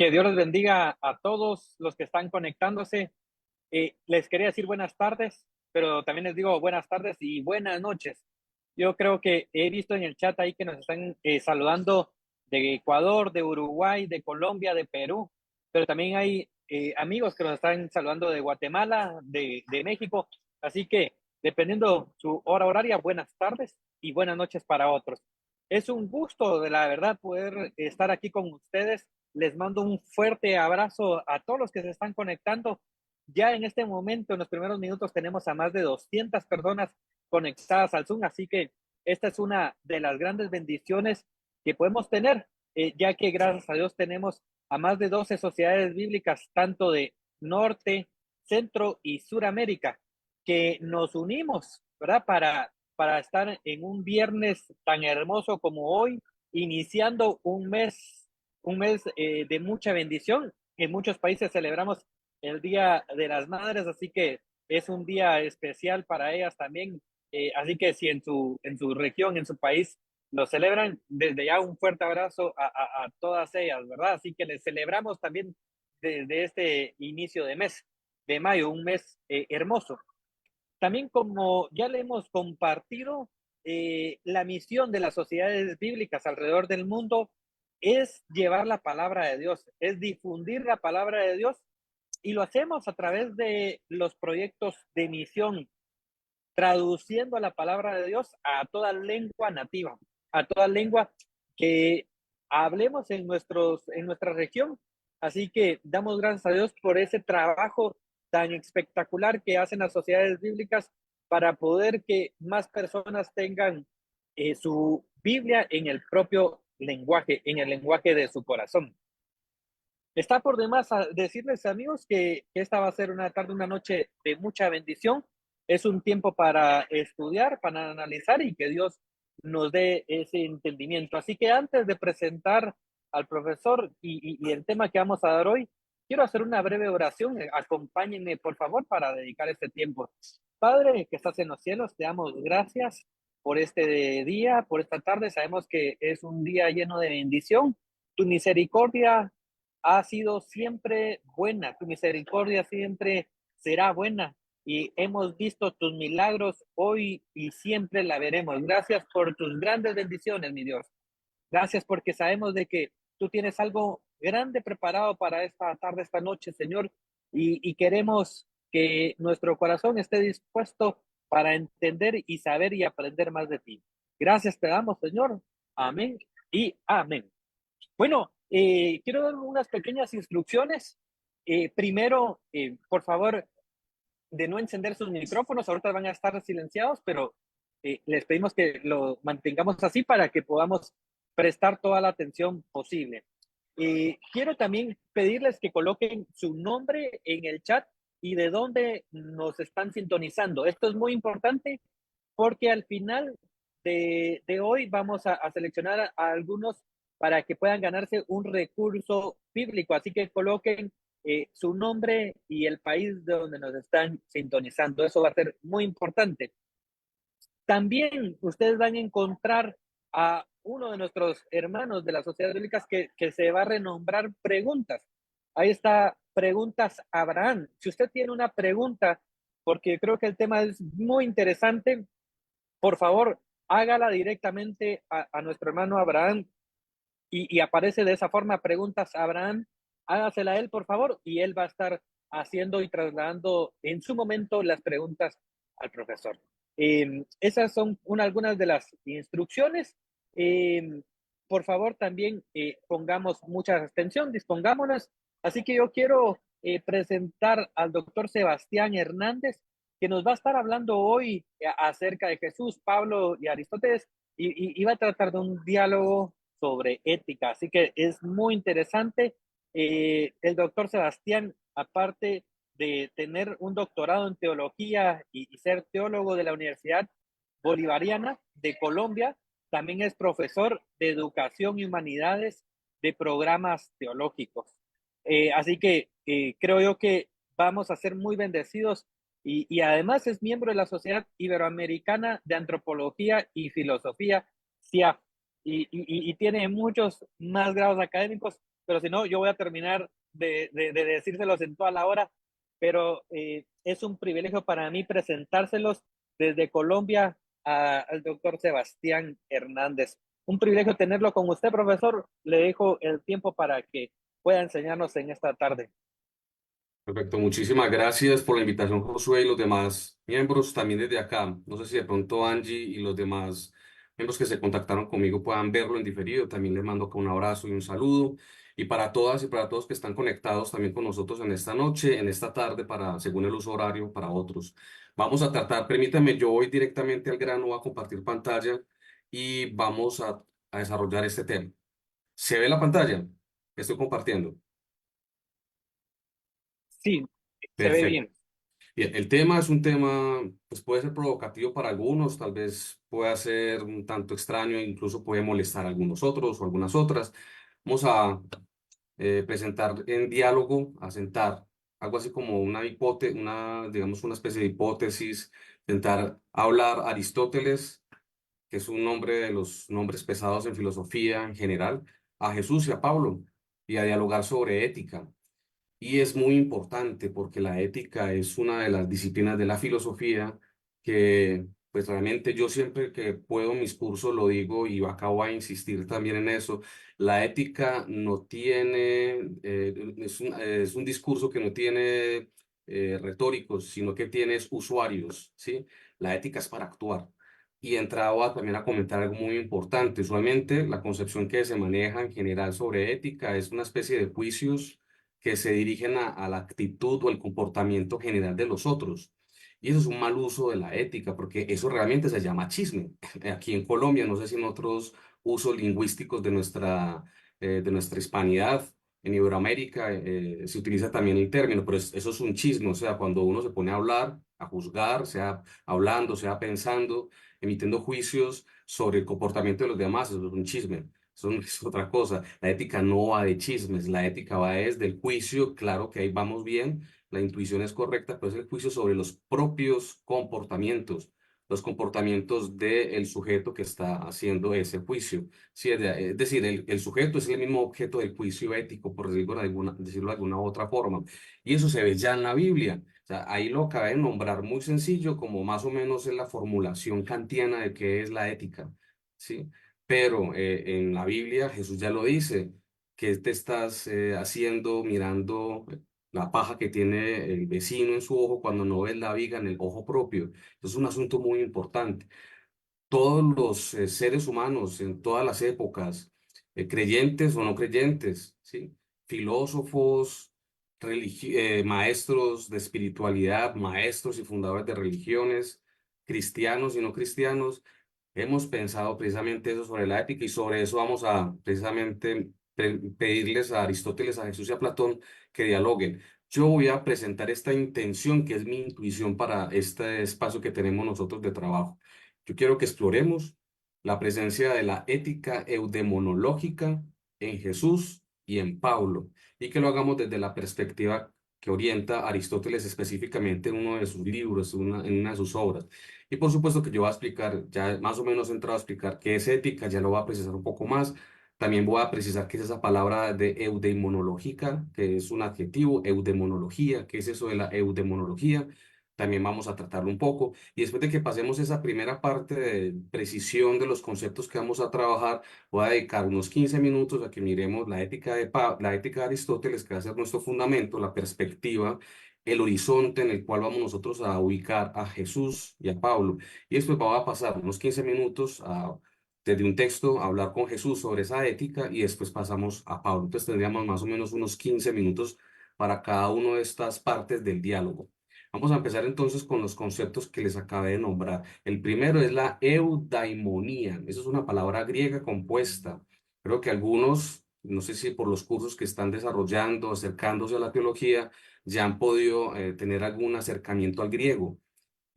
Que Dios les bendiga a todos los que están conectándose. Les quería decir buenas tardes, pero también les digo buenas tardes y buenas noches. Yo creo que he visto en el chat ahí que nos están saludando de Ecuador, de Uruguay, de Colombia, de Perú, pero también hay amigos que nos están saludando de Guatemala, de México. Así que, dependiendo su hora horaria, buenas tardes y buenas noches para otros. Es un gusto, de la verdad, poder estar aquí con ustedes. Les mando un fuerte abrazo a todos los que se están conectando. Ya en este momento, en los primeros minutos, tenemos a más de 200 personas conectadas al Zoom, así que esta es una de las grandes bendiciones que podemos tener, ya que gracias a Dios tenemos a más de 12 sociedades bíblicas, tanto de Norte, Centro y Suramérica, que nos unimos, ¿verdad? Para estar en un viernes tan hermoso como hoy, iniciando un mes de mucha bendición. En muchos países celebramos el Día de las Madres, así que es un día especial para ellas también. Así que si en su región, en su país, lo celebran, desde ya un fuerte abrazo a todas ellas, ¿verdad? Así que les celebramos también desde este inicio de mes, de mayo, un mes hermoso. También como ya le hemos compartido, la misión de las sociedades bíblicas alrededor del mundo es llevar la palabra de Dios, es difundir la palabra de Dios y lo hacemos a través de los proyectos de misión, traduciendo la palabra de Dios a toda lengua nativa, a toda lengua que hablemos en nuestra región. Así que damos gracias a Dios por ese trabajo tan espectacular que hacen las sociedades bíblicas para poder que más personas tengan su Biblia en el propio lenguaje, en el lenguaje de su corazón. Está por demás decirles, amigos, que esta va a ser una tarde, una noche de mucha bendición. Es un tiempo para estudiar, para analizar y que Dios nos dé ese entendimiento. Así que antes de presentar al profesor y el tema que vamos a dar hoy, quiero hacer una breve oración. Acompáñenme, por favor, para dedicar este tiempo. Padre, que estás en los cielos, te damos gracias por este día, por esta tarde. Sabemos que es un día lleno de bendición. Tu misericordia ha sido siempre buena, tu misericordia siempre será buena y hemos visto tus milagros hoy y siempre la veremos. Gracias por tus grandes bendiciones, mi Dios. Gracias porque sabemos de que tú tienes algo grande preparado para esta tarde, esta noche, Señor, y queremos que nuestro corazón esté dispuesto para entender y saber y aprender más de ti. Gracias te damos, Señor. Amén y amén. Bueno, quiero dar unas pequeñas instrucciones. Primero, por favor, de no encender sus micrófonos. Ahorita van a estar silenciados, pero les pedimos que lo mantengamos así para que podamos prestar toda la atención posible. Quiero también pedirles que coloquen su nombre en el chat y de dónde nos están sintonizando. Esto es muy importante porque al final de hoy vamos a seleccionar a algunos para que puedan ganarse un recurso bíblico. Así que coloquen su nombre y el país de donde nos están sintonizando. Eso va a ser muy importante. También ustedes van a encontrar a uno de nuestros hermanos de las sociedades bíblicas que se va a renombrar preguntas. Ahí está, preguntas Abraham. Si usted tiene una pregunta, porque creo que el tema es muy interesante, por favor, hágala directamente a nuestro hermano Abraham y aparece de esa forma, preguntas a Abraham, hágasela a él, por favor, y él va a estar haciendo y trasladando en su momento las preguntas al profesor. Esas son algunas de las instrucciones. Eh, por favor, también pongamos mucha atención, dispongámonos. Así que yo quiero presentar al doctor Sebastián Hernández, que nos va a estar hablando hoy acerca de Jesús, Pablo y Aristóteles, y va a tratar de un diálogo sobre ética. Así que es muy interesante. El doctor Sebastián, aparte de tener un doctorado en teología y ser teólogo de la Universidad Bolivariana de Colombia, también es profesor de educación y humanidades de programas teológicos. Así que creo yo que vamos a ser muy bendecidos y además es miembro de la Sociedad Iberoamericana de Antropología y Filosofía, CIAF, y tiene muchos más grados académicos, pero si no, yo voy a terminar de decírselos en toda la hora, pero es un privilegio para mí presentárselos desde Colombia al doctor Sebastián Hernández. Un privilegio tenerlo con usted, profesor. Le dejo el tiempo para que pueda enseñarnos en esta tarde. Perfecto, muchísimas gracias por la invitación, Josué, y los demás miembros también desde acá. No sé si de pronto Angie y los demás miembros que se contactaron conmigo puedan verlo en diferido. También les mando acá un abrazo y un saludo. Y para todas y para todos que están conectados también con nosotros en esta noche, en esta tarde, para, según el uso horario, para otros. Vamos a tratar, permítame, yo voy directamente al grano, voy a compartir pantalla y vamos a desarrollar este tema. ¿Se ve la pantalla que estoy compartiendo? Sí, se ve Perfecto. bien. Bien, el tema es un tema, pues puede ser provocativo para algunos, tal vez pueda ser un tanto extraño, e incluso puede molestar a algunos otros o algunas otras. Vamos a presentar en diálogo, a sentar algo así como una hipótesis, digamos, una especie de hipótesis, intentar hablar Aristóteles, que es un nombre de los nombres pesados en filosofía en general, a Jesús y a Pablo, y a dialogar sobre ética. Y es muy importante porque la ética es una de las disciplinas de la filosofía que, pues realmente yo siempre que puedo en mis cursos lo digo y acabo a insistir también en eso. La ética no tiene, es un discurso que no tiene retóricos, sino que tiene usuarios, ¿sí? La ética es para actuar. Y entraba también a comentar algo muy importante. Usualmente la concepción que se maneja en general sobre ética es una especie de juicios que se dirigen a la actitud o el comportamiento general de los otros. Y eso es un mal uso de la ética, porque eso realmente se llama chisme. Aquí en Colombia, no sé si en otros usos lingüísticos de nuestra hispanidad, en Iberoamérica, se utiliza también el término, pero eso es un chisme, o sea, cuando uno se pone a hablar, a juzgar, sea hablando, sea pensando, emitiendo juicios sobre el comportamiento de los demás, eso es un chisme. Eso no es otra cosa. La ética no va de chismes, la ética va desde el juicio, claro que ahí vamos bien, la intuición es correcta, pero es el juicio sobre los propios comportamientos, los comportamientos del sujeto que está haciendo ese juicio. Sí, es decir, el sujeto es el mismo objeto del juicio ético, por decirlo de alguna otra forma. Y eso se ve ya en la Biblia. O sea, ahí lo acabé de nombrar muy sencillo, como más o menos es la formulación kantiana de qué es la ética. ¿Sí? Pero en la Biblia Jesús ya lo dice, que te estás haciendo mirando la paja que tiene el vecino en su ojo cuando no ves la viga en el ojo propio. Eso es un asunto muy importante. Todos los seres humanos en todas las épocas, creyentes o no creyentes, ¿sí? Filósofos, maestros de espiritualidad, maestros y fundadores de religiones, cristianos y no cristianos, hemos pensado precisamente eso sobre la ética y sobre eso vamos a precisamente pedirles a Aristóteles, a Jesús y a Platón que dialoguen. Yo voy a presentar esta intención que es mi intuición para este espacio que tenemos nosotros de trabajo. Yo quiero que exploremos la presencia de la ética eudemonológica en Jesús y en Pablo y que lo hagamos desde la perspectiva que orienta Aristóteles específicamente en uno de sus libros, en una de sus obras. Y por supuesto que yo voy a explicar, ya más o menos he entrado a explicar qué es ética, ya lo voy a precisar un poco más. También voy a precisar qué es esa palabra de eudemonológica, que es un adjetivo, eudemonología, qué es eso de la eudemonología. También vamos a tratarlo un poco. Y después de que pasemos esa primera parte de precisión de los conceptos que vamos a trabajar, voy a dedicar unos 15 minutos a que miremos la ética de Aristóteles, que va a ser nuestro fundamento, la perspectiva, el horizonte en el cual vamos nosotros a ubicar a Jesús y a Pablo. Y después va a pasar unos 15 minutos desde un texto a hablar con Jesús sobre esa ética y después pasamos a Pablo. Entonces tendríamos más o menos unos 15 minutos para cada una de estas partes del diálogo. Vamos a empezar entonces con los conceptos que les acabé de nombrar. El primero es la eudaimonía. Esa es una palabra griega compuesta. Creo que algunos, no sé si por los cursos que están desarrollando, acercándose a la teología, ya han podido tener algún acercamiento al griego.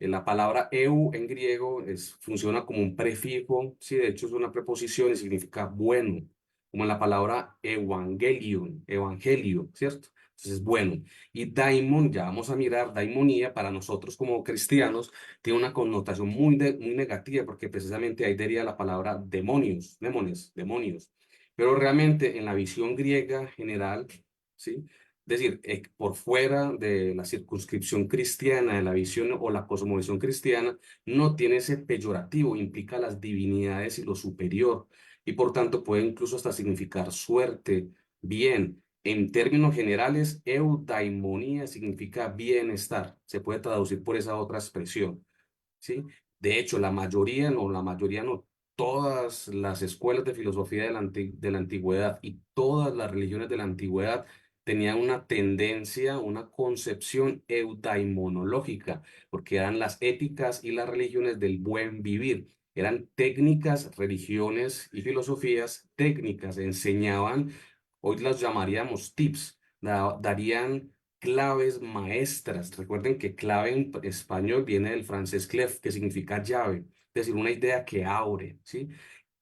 La palabra eu en griego funciona como un prefijo, sí, de hecho es una preposición y significa bueno, como en la palabra evangelion, evangelio, ¿cierto? Entonces, bueno. Y daimon, ya vamos a mirar, daimonía para nosotros como cristianos tiene una connotación muy negativa porque precisamente ahí deriva la palabra demonios, demones, demonios. pero realmente en la visión griega general, ¿sí? Es decir, por fuera de la circunscripción cristiana, de la visión o la cosmovisión cristiana, no tiene ese peyorativo, implica las divinidades y lo superior, y por tanto puede incluso hasta significar suerte, bien. En términos generales, eudaimonía significa bienestar. Se puede traducir por esa otra expresión, ¿sí? De hecho, la mayoría no, todas las escuelas de filosofía de la antigüedad y todas las religiones de la antigüedad tenían una tendencia, una concepción eudaimonológica, porque eran las éticas y las religiones del buen vivir. Eran técnicas, religiones y filosofías técnicas, enseñaban, hoy las llamaríamos tips, darían claves maestras. Recuerden que clave en español viene del francés clef, que significa llave, es decir, una idea que abre, ¿sí?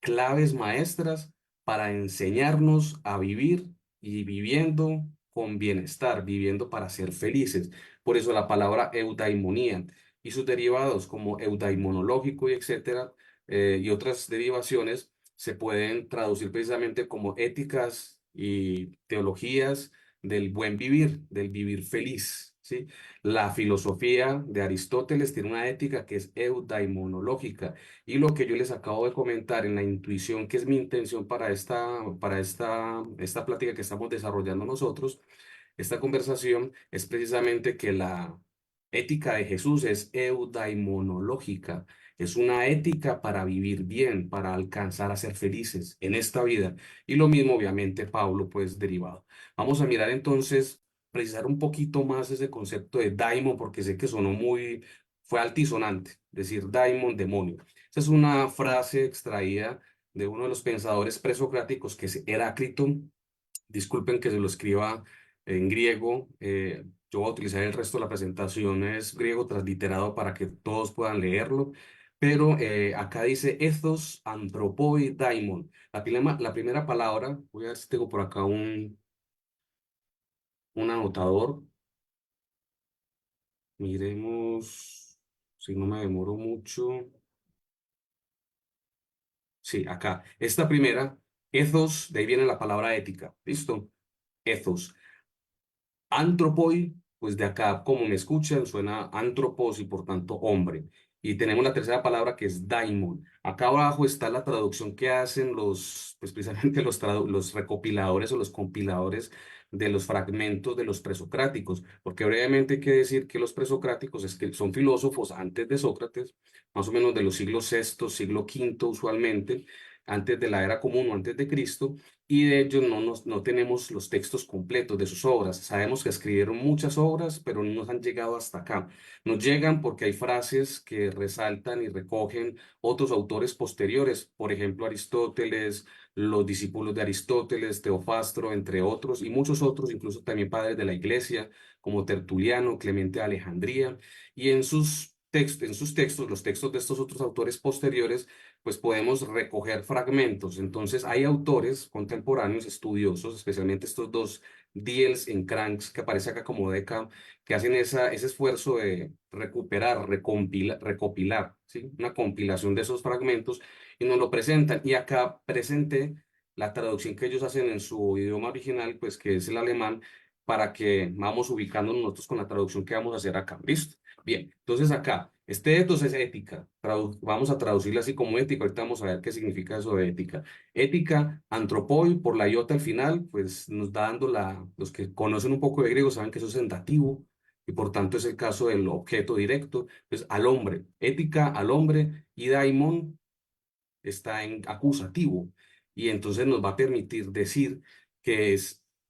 Claves maestras para enseñarnos a vivir y viviendo con bienestar, viviendo para ser felices. Por eso la palabra eudaimonía y sus derivados como eudaimonológico y etcétera, y otras derivaciones se pueden traducir precisamente como éticas y teologías del buen vivir, del vivir feliz, ¿sí? La filosofía de Aristóteles tiene una ética que es eudaimonológica y lo que yo les acabo de comentar en la intuición, que es mi intención para esta plática que estamos desarrollando nosotros, esta conversación, es precisamente que la ética de Jesús es eudaimonológica. Es una ética para vivir bien, para alcanzar a ser felices en esta vida. Y lo mismo, obviamente, Pablo, pues derivado. Vamos a mirar entonces, precisar un poquito más ese concepto de daimon, porque sé que fue altisonante, decir daimon, demonio. Esa es una frase extraída de uno de los pensadores presocráticos, que es Heráclito. Disculpen que se lo escriba en griego. Yo voy a utilizar el resto de la presentación, es griego transliterado para que todos puedan leerlo. Pero acá dice ethos, anthropoi, daimon. La primera palabra, voy a ver si tengo por acá un anotador. Miremos si no me demoro mucho. Sí, acá. Esta primera, ethos, de ahí viene la palabra ética. ¿Listo? Ethos. Antropoi, pues de acá, como me escuchan, suena antropos y por tanto hombre. Y tenemos la tercera palabra que es daimon. Acá abajo está la traducción que hacen pues precisamente los recopiladores o los compiladores de los fragmentos de los presocráticos. Porque brevemente hay que decir que los presocráticos es que son filósofos antes de Sócrates, más o menos de los siglos sexto, siglo quinto usualmente, antes de la era común o antes de Cristo, y de ellos no tenemos los textos completos de sus obras. Sabemos que escribieron muchas obras, pero no nos han llegado hasta acá. Nos llegan porque hay frases que resaltan y recogen otros autores posteriores, por ejemplo, Aristóteles, los discípulos de Aristóteles, Teofastro, entre otros, y muchos otros, incluso también padres de la iglesia, como Tertuliano, Clemente de Alejandría, y en sus textos, los textos de estos otros autores posteriores, pues podemos recoger fragmentos. Entonces, hay autores contemporáneos, estudiosos, especialmente estos dos Diels en Cranks, que aparece acá como Deca, que hacen ese esfuerzo de recuperar, recopilar, ¿sí? Una compilación de esos fragmentos y nos lo presentan. Y acá presenté la traducción que ellos hacen en su idioma original, pues que es el alemán, para que vamos ubicándonos nosotros con la traducción que vamos a hacer acá. ¿Listo? Bien, entonces acá, este ethos es ética. Vamos a traducirla así como ética. Ahorita vamos a ver qué significa eso de ética. Ética, antropoi, por la iota al final, pues nos da dando los que conocen un poco de griego saben que eso es en dativo y por tanto es el caso del objeto directo. Pues al hombre, ética al hombre y daimon está en acusativo y entonces nos va a permitir decir que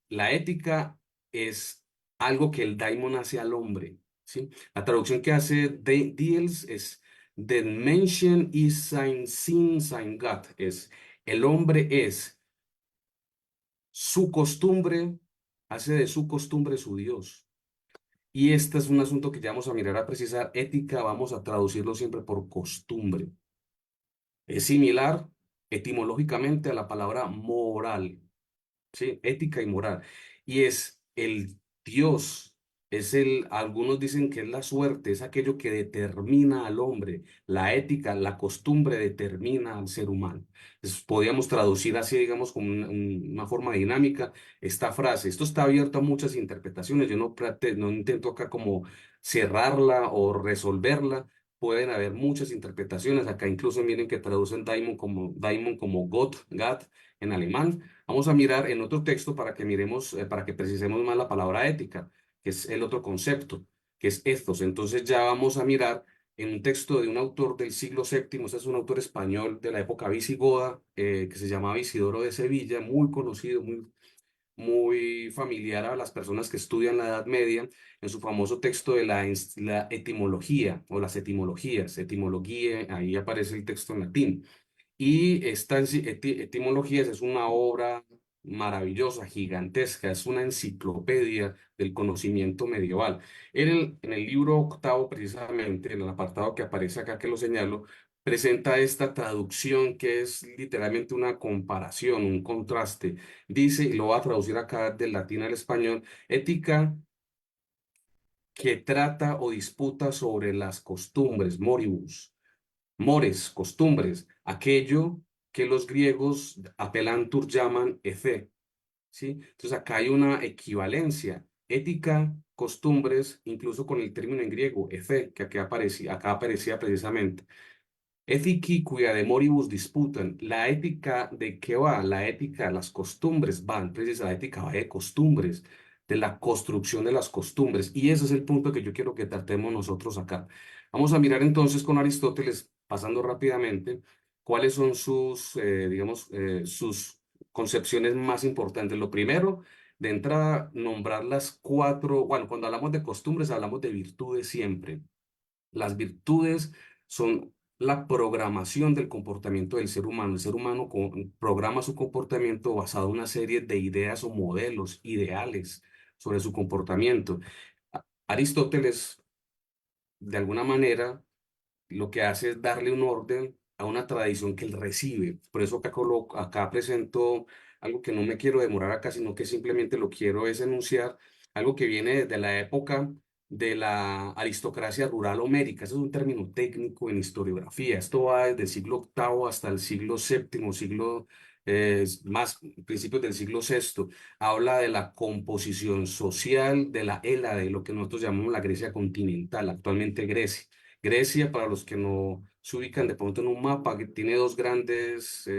la ética es algo que el daimon hace al hombre, ¿sí? La traducción que hace Diels es Den Menschen ist sein Sinn, sein Gott, es el hombre es su costumbre, hace de su costumbre su Dios. Y este es un asunto que ya vamos a mirar a precisar. Ética, vamos a traducirlo siempre por costumbre. Es similar etimológicamente a la palabra moral, ¿sí? Ética y moral. Y es el Dios. algunos dicen que es la suerte, es aquello que determina al hombre. La ética, la costumbre determina al ser humano. Podríamos traducir así, digamos, como una forma dinámica esta frase. Esto está abierto a muchas interpretaciones. Yo no intento acá como cerrarla o resolverla. Pueden haber muchas interpretaciones. Acá incluso miren que traducen daimon como God en alemán. Vamos a mirar en otro texto para que miremos, para que precisemos más la palabra ética, que es el otro concepto, que es ethos. Entonces ya vamos a mirar en un texto de un autor del siglo séptimo. Este es un autor español de la época visigoda, que se llamaba Isidoro de Sevilla, muy conocido, muy familiar a las personas que estudian la Edad Media, en su famoso texto de la etimología o las etimologías, etimología, ahí aparece el texto en latín. Y esta Etimologías es una obra maravillosa, gigantesca, es una enciclopedia del conocimiento medieval. En el libro octavo, precisamente, en el apartado que aparece acá, que lo señalo, presenta esta traducción que es literalmente una comparación, un contraste. Dice, y lo voy a traducir acá del latín al español, ética que trata o disputa sobre las costumbres, moribus. Mores, costumbres, aquello que los griegos apelantur llaman efe, ¿sí? Entonces acá hay una equivalencia, ética, costumbres, incluso con el término en griego, efe, que acá aparecía precisamente. Ethici cuia de moribus disputan. La ética de qué va? La ética, las costumbres van, precisamente la ética va de costumbres, de la construcción de las costumbres. Y ese es el punto que yo quiero que tratemos nosotros acá. Vamos a mirar entonces con Aristóteles, pasando rápidamente, cuáles son sus concepciones más importantes. Lo primero, de entrada, nombrar las cuatro, bueno, cuando hablamos de costumbres, hablamos de virtudes siempre. Las virtudes son la programación del comportamiento del ser humano. El ser humano programa su comportamiento basado en una serie de ideas o modelos ideales sobre su comportamiento. Aristóteles, de alguna manera, lo que hace es darle un orden a una tradición que él recibe. Por eso acá presento algo que no me quiero demorar acá, sino que simplemente lo quiero es enunciar algo que viene desde la época de la aristocracia rural homérica. Ese es un término técnico en historiografía. Esto va desde el siglo octavo hasta el siglo séptimo, más principios del siglo sexto. Habla de la composición social de la Hélade, lo que nosotros llamamos la Grecia continental, actualmente Grecia. Grecia, para los que no se ubican de pronto en un mapa, que tiene dos grandes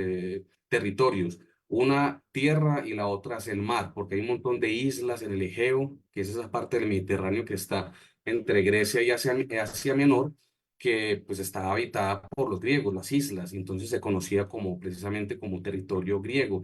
territorios, una tierra y la otra es el mar, porque hay un montón de islas en el Egeo, que es esa parte del Mediterráneo que está entre Grecia y Asia Menor, que pues estaba habitada por los griegos, las islas, y entonces se conocía como precisamente como territorio griego.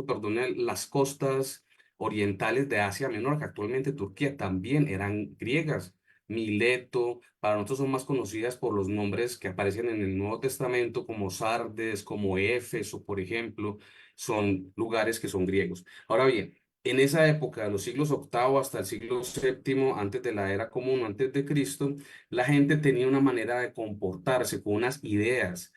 Perdón, las costas orientales de Asia Menor, que actualmente Turquía, también eran griegas. Mileto, para nosotros son más conocidas por los nombres que aparecen en el Nuevo Testamento, como Sardes, como Éfeso, por ejemplo, son lugares que son griegos. Ahora bien, en esa época, de los siglos octavo hasta el siglo séptimo, antes de la era común, antes de Cristo, la gente tenía una manera de comportarse con unas ideas.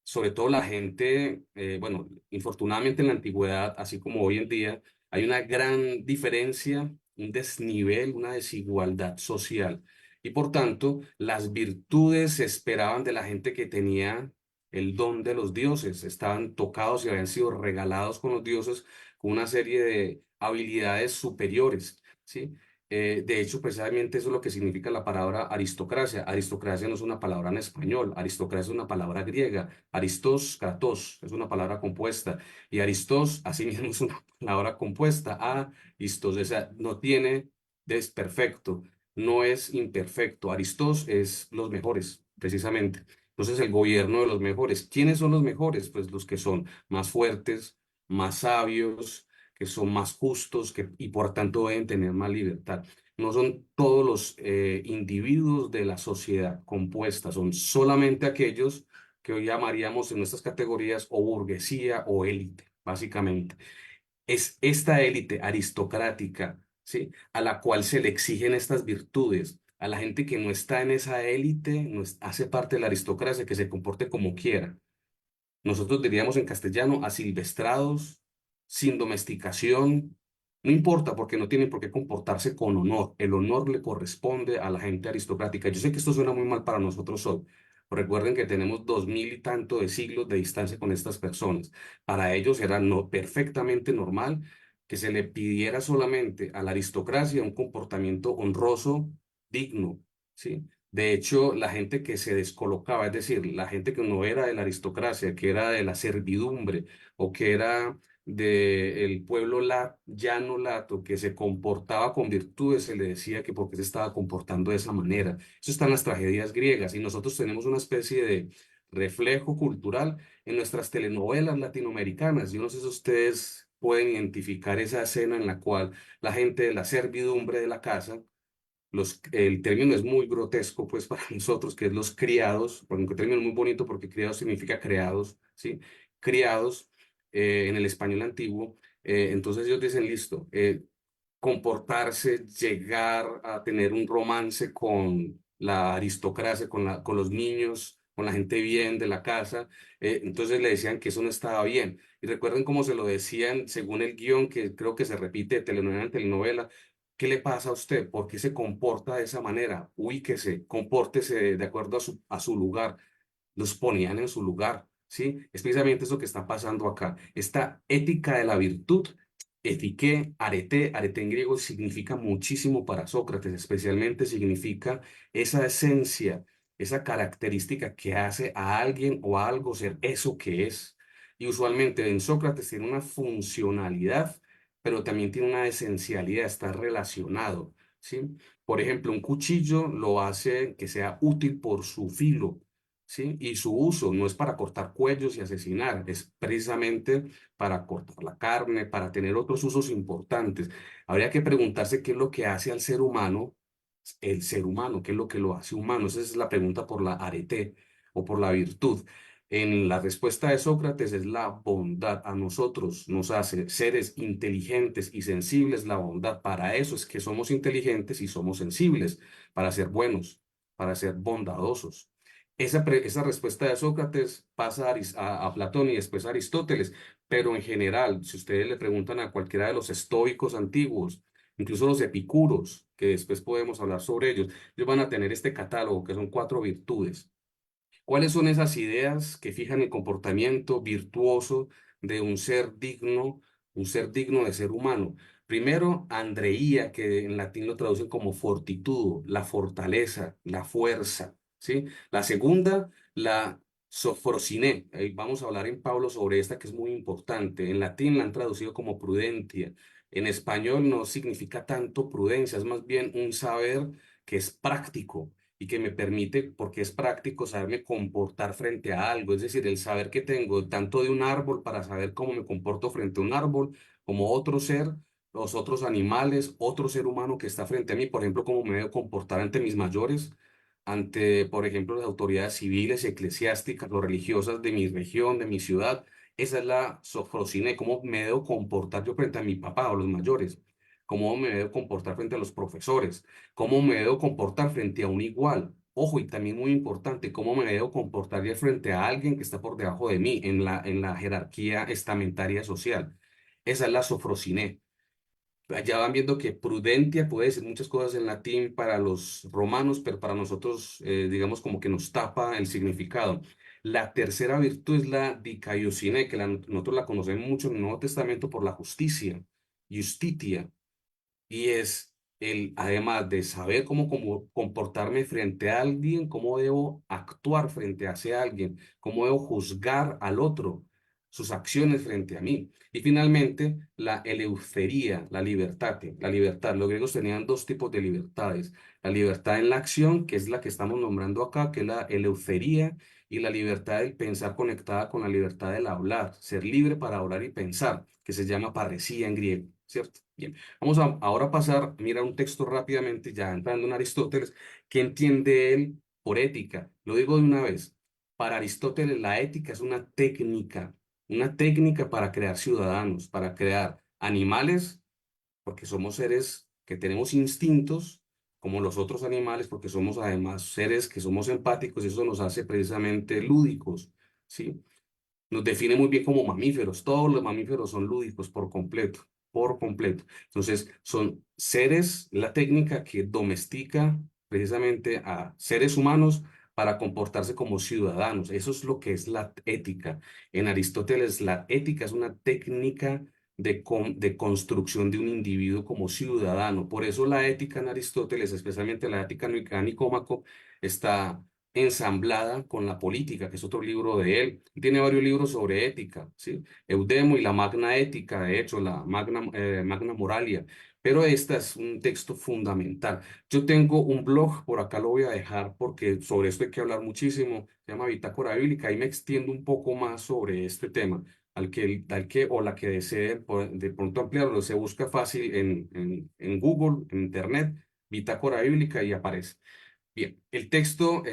Sobre todo la gente, bueno, infortunadamente en la antigüedad, así como hoy en día, hay una gran diferencia, un desnivel, una desigualdad social. Y por tanto, las virtudes se esperaban de la gente que tenía el don de los dioses, estaban tocados y habían sido regalados con los dioses con una serie de habilidades superiores, ¿sí? De hecho, precisamente eso es lo que significa la palabra aristocracia. Aristocracia no es una palabra en español, aristocracia es una palabra griega. Aristos, kratos, es una palabra compuesta. Y aristos, asimismo, es una palabra compuesta. Aristos, o sea, no tiene desperfecto, no es imperfecto. Aristos es los mejores, precisamente. Entonces, el gobierno de los mejores. ¿Quiénes son los mejores? Pues los que son más fuertes, más sabios, que son más justos y por tanto deben tener más libertad. No son todos los individuos de la sociedad compuesta, son solamente aquellos que hoy llamaríamos en nuestras categorías o burguesía o élite, básicamente. Es esta élite aristocrática, ¿sí? A la cual se le exigen estas virtudes. A la gente que no está en esa élite, hace parte de la aristocracia, que se comporte como quiera. Nosotros diríamos en castellano asilvestrados, sin domesticación, No importa porque no tienen por qué comportarse con honor. El honor le corresponde a la gente aristocrática. Yo sé que esto suena muy mal para nosotros hoy. Pero recuerden que tenemos 2000 y tanto de siglos de distancia con estas personas. Para ellos era no, perfectamente normal que se le pidiera solamente a la aristocracia un comportamiento honroso, digno, ¿sí? De hecho, la gente que se descolocaba, es decir, la gente que no era de la aristocracia, que era de la servidumbre o que era del pueblo llano lato, que se comportaba con virtudes, se le decía que porque se estaba comportando de esa manera. Eso está en las tragedias griegas y nosotros tenemos una especie de reflejo cultural en nuestras telenovelas latinoamericanas. Yo no sé si ustedes pueden identificar esa escena en la cual la gente de la servidumbre de la casa, el término es muy grotesco, pues, para nosotros, que es los criados, porque un término muy bonito porque criados significa creados, ¿sí? Criados en el español antiguo. Entonces ellos dicen, listo, comportarse, llegar a tener un romance con la aristocracia, con los niños, con la gente bien de la casa. Entonces le decían que eso no estaba bien. Y recuerden cómo se lo decían según el guión, que creo que se repite de telenovela en telenovela. ¿Qué le pasa a usted? ¿Por qué se comporta de esa manera? Ubíquese, compórtese de acuerdo a su lugar. Los ponían en su lugar, ¿sí? Es precisamente eso que está pasando acá. Esta ética de la virtud, etiqué, arete en griego significa muchísimo para Sócrates, especialmente significa esa esencia, esa característica que hace a alguien o a algo ser eso que es. Y usualmente en Sócrates tiene una funcionalidad, pero también tiene una esencialidad, está relacionado, ¿sí? Por ejemplo, un cuchillo lo hace que sea útil por su filo, ¿sí? Y su uso no es para cortar cuellos y asesinar, es precisamente para cortar la carne, para tener otros usos importantes. Habría que preguntarse qué es lo que hace al ser humano, el ser humano, qué es lo que lo hace humano. Esa es la pregunta por la arete o por la virtud. En la respuesta de Sócrates es la bondad. A nosotros nos hace seres inteligentes y sensibles la bondad. Para eso es que somos inteligentes y somos sensibles, para ser buenos, para ser bondadosos. Esa respuesta de Sócrates pasa a Platón y después a Aristóteles, pero en general, si ustedes le preguntan a cualquiera de los estoicos antiguos, incluso los epicuros, que después podemos hablar sobre ellos van a tener este catálogo que son 4 virtudes. ¿Cuáles son esas ideas que fijan el comportamiento virtuoso de un ser digno de ser humano? Primero, andreía, que en latín lo traducen como fortitudo, la fortaleza, la fuerza, ¿sí? La segunda, la sofrosiné. Vamos a hablar en Pablo sobre esta que es muy importante. En latín la han traducido como prudencia. En español no significa tanto prudencia, es más bien un saber que es práctico y que me permite, porque es práctico, saberme comportar frente a algo, es decir, el saber que tengo tanto de un árbol para saber cómo me comporto frente a un árbol, como otro ser, los otros animales, otro ser humano que está frente a mí, por ejemplo, cómo me debo comportar ante mis mayores, ante, por ejemplo, las autoridades civiles y eclesiásticas, o religiosas de mi región, de mi ciudad. Esa es la sofrosine, cómo me debo comportar yo frente a mi papá o los mayores, cómo me debo comportar frente a los profesores, cómo me debo comportar frente a un igual. Ojo, y también muy importante, cómo me debo comportar ya frente a alguien que está por debajo de mí en la jerarquía estamentaria social. Esa es la sofrosiné. Ya van viendo que prudentia puede decir muchas cosas en latín para los romanos, pero para nosotros, digamos, como que nos tapa el significado. La tercera virtud es la dikaiosine, que nosotros la conocemos mucho en el Nuevo Testamento por la justicia, justitia. Y es además de saber cómo comportarme frente a alguien, cómo debo actuar frente a ese alguien, cómo debo juzgar al otro, sus acciones frente a mí. Y finalmente, la eleutería, la libertad. La libertad. Los griegos tenían 2 tipos de libertades. La libertad en la acción, que es la que estamos nombrando acá, que es la eleutería, y la libertad del pensar conectada con la libertad del hablar, ser libre para hablar y pensar, que se llama parresía en griego, ¿cierto? Bien. Vamos a ahora pasar, mira un texto rápidamente, ya entrando en Aristóteles, ¿qué entiende él por ética? Lo digo de una vez. Para Aristóteles, la ética es una técnica para crear ciudadanos, para crear animales, porque somos seres que tenemos instintos, como los otros animales, porque somos además seres que somos empáticos y eso nos hace precisamente lúdicos, ¿sí? Nos define muy bien como mamíferos, todos los mamíferos son lúdicos por completo. por completo. Entonces, son seres, la técnica que domestica precisamente a seres humanos para comportarse como ciudadanos. Eso es lo que es la ética. En Aristóteles, la ética es una técnica de construcción de un individuo como ciudadano. Por eso la ética en Aristóteles, especialmente la ética Nicómaco, está ensamblada con la política, que es otro libro de él. Tiene varios libros sobre ética, ¿sí? Eudemo y la Magna Ética, de hecho, la Magna Moralia. Pero este es un texto fundamental. Yo tengo un blog, por acá lo voy a dejar porque sobre esto hay que hablar muchísimo. Se llama Bitácora Bíblica y me extiendo un poco más sobre este tema. Al que o la que desee de pronto ampliarlo, se busca fácil en Google, en Internet, Bitácora Bíblica y aparece. Bien, el texto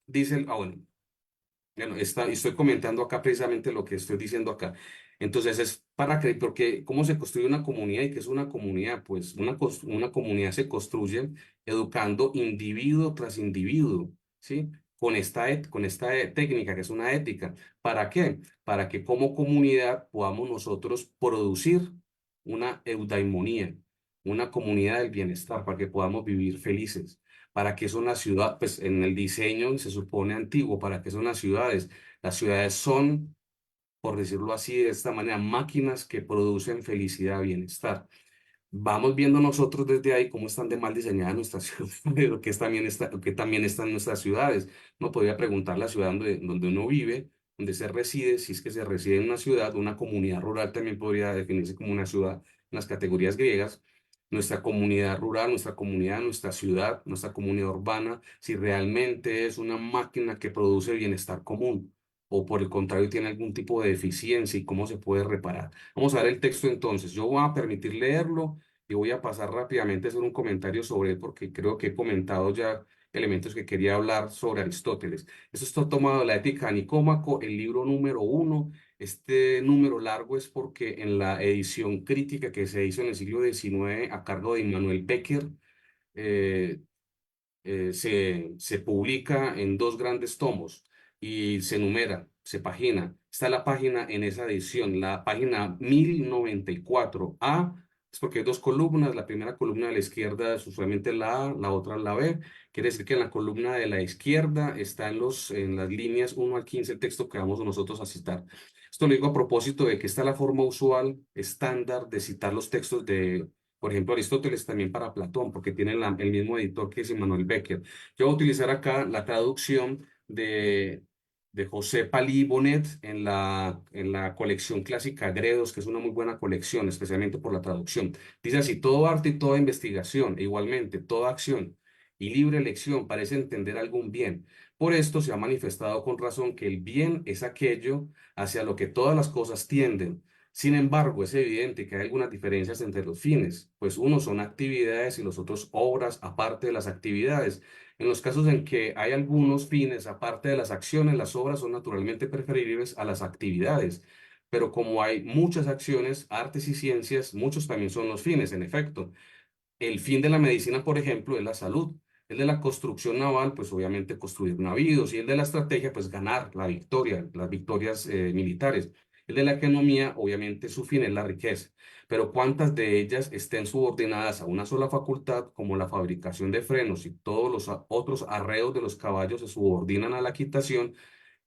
dice, bueno, estoy comentando acá precisamente lo que estoy diciendo acá. Entonces es para que, porque ¿cómo se construye una comunidad y qué es una comunidad? Pues una comunidad se construye educando individuo tras individuo, ¿sí? Con esta técnica que es una ética. ¿Para qué? Para que como comunidad podamos nosotros producir una eudaimonía, una comunidad del bienestar, para que podamos vivir felices. ¿Para qué son las ciudades? Pues en el diseño se supone antiguo. ¿Para qué son las ciudades? Las ciudades son, por decirlo así, de esta manera, máquinas que producen felicidad, bienestar. Vamos viendo nosotros desde ahí cómo están de mal diseñadas nuestras ciudades, lo que también está en nuestras ciudades. No podría preguntar la ciudad donde uno vive, donde se reside, si es que se reside en una ciudad, una comunidad rural también podría definirse como una ciudad en las categorías griegas. Nuestra comunidad rural, nuestra comunidad, nuestra ciudad, nuestra comunidad urbana, si realmente es una máquina que produce bienestar común o por el contrario tiene algún tipo de deficiencia y cómo se puede reparar. Vamos a ver el texto entonces. Yo voy a permitir leerlo y voy a pasar rápidamente a hacer un comentario sobre él porque creo que he comentado ya elementos que quería hablar sobre Aristóteles. Esto está tomado de la Ética de Nicómaco, el libro número 1. Este número largo es porque en la edición crítica que se hizo en el siglo XIX a cargo de Immanuel Becker, eh, se publica en dos grandes tomos y se numera, se pagina. Está la página en esa edición, la página 1094 A, es porque hay dos columnas, la primera columna de la izquierda es usualmente la A, la otra la B. Quiere decir que en la columna de la izquierda está en las líneas 1 al 15 el texto que vamos nosotros a citar. Esto lo digo a propósito de que esta es la forma usual, estándar, de citar los textos de, por ejemplo, Aristóteles también para Platón, porque tiene el mismo editor que es Immanuel Becker. Yo voy a utilizar acá la traducción de José Palí Bonet en la colección clásica Gredos, que es una muy buena colección, especialmente por la traducción. Dice así: todo arte y toda investigación, e igualmente toda acción y libre elección parece entender algún bien. Por esto se ha manifestado con razón que el bien es aquello hacia lo que todas las cosas tienden. Sin embargo, es evidente que hay algunas diferencias entre los fines, pues unos son actividades y los otros obras aparte de las actividades. En los casos en que hay algunos fines aparte de las acciones, las obras son naturalmente preferibles a las actividades. Pero como hay muchas acciones, artes y ciencias, muchos también son los fines, en efecto. El fin de la medicina, por ejemplo, es la salud. El de la construcción naval, pues obviamente construir navíos. Y el de la estrategia, pues ganar la victoria, las victorias militares. El de la economía, obviamente su fin es la riqueza. Pero cuántas de ellas estén subordinadas a una sola facultad, como la fabricación de frenos y todos los otros arreos de los caballos se subordinan a la equitación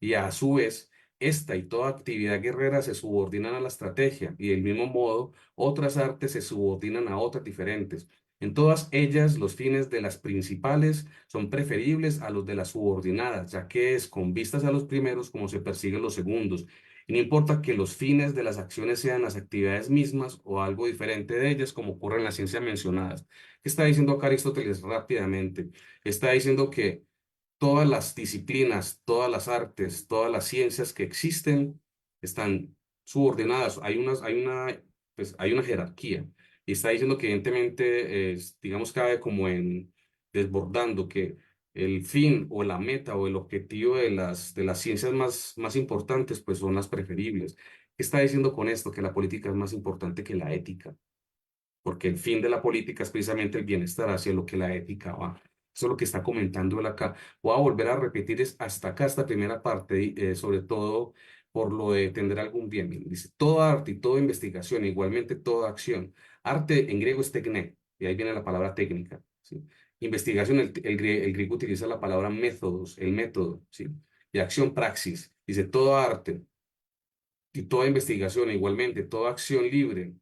y a su vez esta y toda actividad guerrera se subordinan a la estrategia y del mismo modo otras artes se subordinan a otras diferentes. En todas ellas, los fines de las principales son preferibles a los de las subordinadas, ya que es con vistas a los primeros como se persiguen los segundos. Y no importa que los fines de las acciones sean las actividades mismas o algo diferente de ellas, como ocurre en las ciencias mencionadas. ¿Qué está diciendo acá Aristóteles rápidamente? Está diciendo que todas las disciplinas, todas las artes, todas las ciencias que existen están subordinadas. Hay una jerarquía. Y está diciendo que evidentemente, digamos, cabe como en desbordando que el fin o la meta o el objetivo de las ciencias más importantes, pues son las preferibles. ¿Qué está diciendo con esto? Que la política es más importante que la ética, porque el fin de la política es precisamente el bienestar hacia lo que la ética va. Eso es lo que está comentando él acá. Voy a volver a repetir hasta acá, esta primera parte, sobre todo por lo de tender algún bien. Dice, toda arte y toda investigación, igualmente toda acción. Arte en griego es tecné, y ahí viene la palabra técnica, ¿sí? Investigación, el griego utiliza la palabra métodos, el método, ¿sí? Y acción, praxis. Dice, toda arte y toda investigación, igualmente toda acción libre,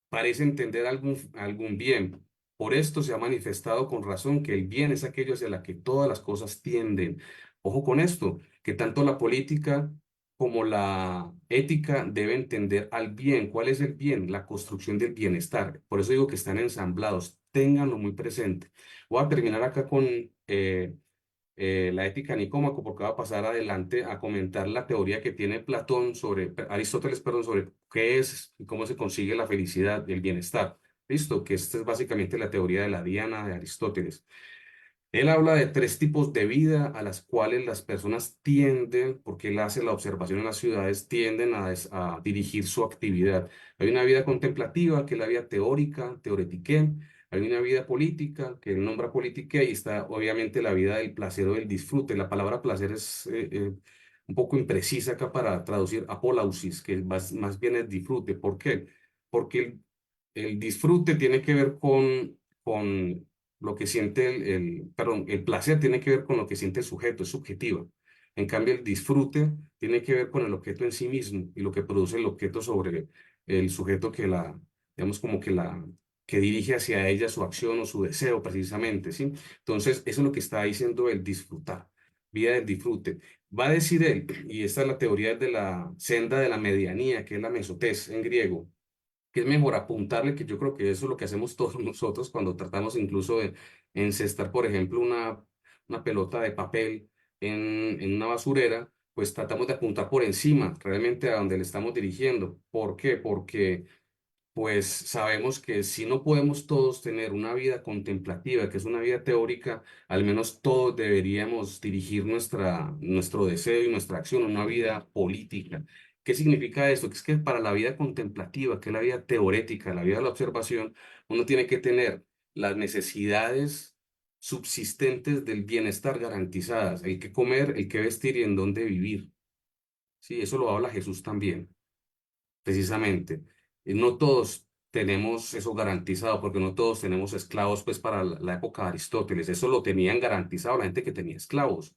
parece entender algún bien. Por esto se ha manifestado con razón que el bien es aquello hacia la que todas las cosas tienden. Ojo con esto, que tanto la política como la ética deben tender al bien. ¿Cuál es el bien? La construcción del bienestar. Por eso digo que están ensamblados. Ténganlo muy presente. Voy a terminar acá con la ética Nicómaco, porque va a pasar adelante a comentar la teoría que tiene Platón sobre, Aristóteles, perdón, sobre qué es y cómo se consigue la felicidad y el bienestar. ¿Listo? Que esta es básicamente la teoría de la diana de Aristóteles. Él habla de tres tipos de vida a las cuales las personas tienden, porque él hace la observación en las ciudades, tienden a dirigir su actividad. Hay una vida contemplativa, que es la vida teórica, teoretiqué. Hay una vida política, que él nombra politique, y está obviamente la vida del placer o del disfrute. La palabra placer es un poco imprecisa acá para traducir apolausis, que más bien es disfrute. ¿Por qué? Porque el disfrute tiene que ver con lo que siente perdón, el placer tiene que ver con lo que siente el sujeto, es subjetivo. En cambio, el disfrute tiene que ver con el objeto en sí mismo y lo que produce el objeto sobre el sujeto digamos, como que dirige hacia ella su acción o su deseo, precisamente, ¿sí? Entonces, eso es lo que está diciendo el disfrutar, vida del disfrute. Va a decir él, y esta es la teoría de la senda de la medianía, que es la mesotés en griego, que es mejor apuntarle, que yo creo que eso es lo que hacemos todos nosotros cuando tratamos incluso de encestar, por ejemplo, una pelota de papel en una basurera, pues tratamos de apuntar por encima, realmente a donde le estamos dirigiendo. ¿Por qué? Porque pues sabemos que si no podemos todos tener una vida contemplativa, que es una vida teórica, al menos todos deberíamos dirigir nuestro deseo y nuestra acción a una vida política. ¿Qué significa esto? Que es que para la vida contemplativa, que es la vida teorética, la vida de la observación, uno tiene que tener las necesidades subsistentes del bienestar garantizadas, el que comer, el que vestir y en dónde vivir. Sí, eso lo habla Jesús también precisamente. No todos tenemos eso garantizado, porque no todos tenemos esclavos, pues para la época de Aristóteles, eso lo tenían garantizado la gente que tenía esclavos.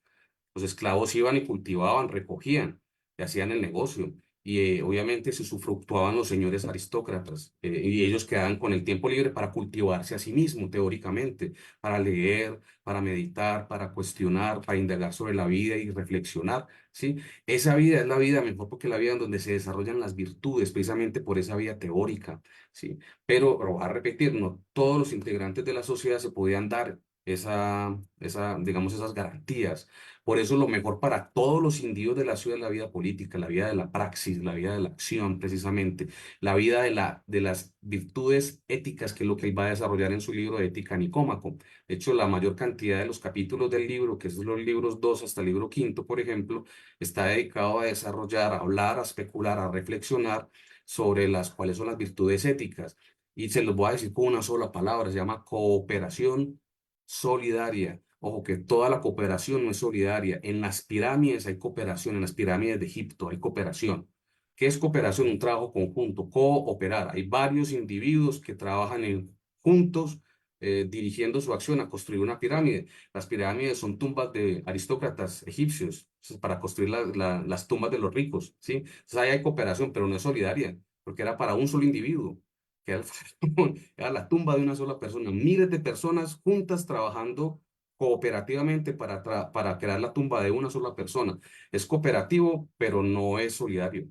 Los esclavos iban y cultivaban, recogían y hacían el negocio. Y obviamente se usufructuaban los señores aristócratas y ellos quedaban con el tiempo libre para cultivarse a sí mismos, teóricamente, para leer, para meditar, para cuestionar, para indagar sobre la vida y reflexionar, ¿sí? Esa vida es la vida mejor porque es la vida en donde se desarrollan las virtudes, precisamente por esa vida teórica, ¿sí? Pero, lo voy a repetir, no todos los integrantes de la sociedad se podían dar digamos, esas garantías. Por eso lo mejor para todos los individuos de la ciudad es la vida política, la vida de la praxis, la vida de la acción, precisamente, la vida de las virtudes éticas, que es lo que él va a desarrollar en su libro de Ética Nicómaco. De hecho, la mayor cantidad de los capítulos del libro, que son los libros 2 hasta el libro quinto, por ejemplo, está dedicado a desarrollar, a hablar, a especular, a reflexionar sobre cuáles son las virtudes éticas. Y se los voy a decir con una sola palabra, se llama cooperación solidaria. Ojo que toda la cooperación no es solidaria. En las pirámides hay cooperación, en las pirámides de Egipto hay cooperación. ¿Qué es cooperación? Un trabajo conjunto, cooperar. Hay varios individuos que trabajan juntos dirigiendo su acción a construir una pirámide. Las pirámides son tumbas de aristócratas egipcios, para construir las tumbas de los ricos, ¿sí? Entonces ahí hay cooperación, pero no es solidaria, porque era para un solo individuo, que era el faraón, era la tumba de una sola persona. Miles de personas juntas trabajando cooperativamente para crear la tumba de una sola persona. Es cooperativo, pero no es solidario.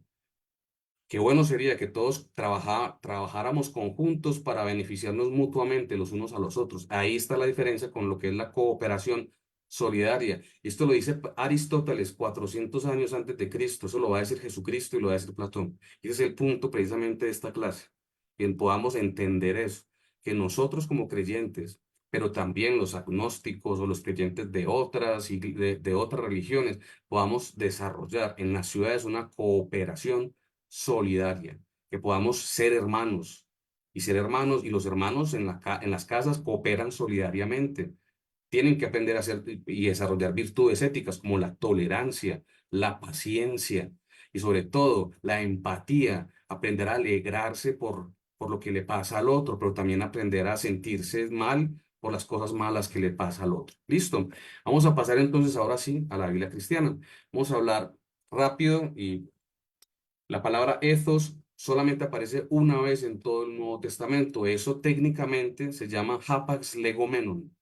Qué bueno sería que todos trabajáramos conjuntos para beneficiarnos mutuamente los unos a los otros. Ahí está la diferencia con lo que es la cooperación solidaria. Y esto lo dice Aristóteles 400 años antes de Cristo. Eso lo va a decir Jesucristo y lo va a decir Platón. Y ese es el punto precisamente de esta clase, que podamos entender eso, que nosotros como creyentes, pero también los agnósticos o los creyentes de de otras religiones, podamos desarrollar en las ciudades una cooperación solidaria, que podamos ser hermanos y ser hermanos, y los hermanos en las casas cooperan solidariamente. tienen que aprender a hacer y desarrollar virtudes éticas como la tolerancia, la paciencia y sobre todo la empatía, aprender a alegrarse por lo que le pasa al otro, pero también aprender a sentirse mal por las cosas malas que le pasa al otro. Listo. Vamos a pasar entonces ahora sí a la Biblia cristiana. Vamos a hablar rápido y la palabra ethos solamente aparece una vez en todo el Nuevo Testamento. Eso técnicamente se llama hapax legomenon,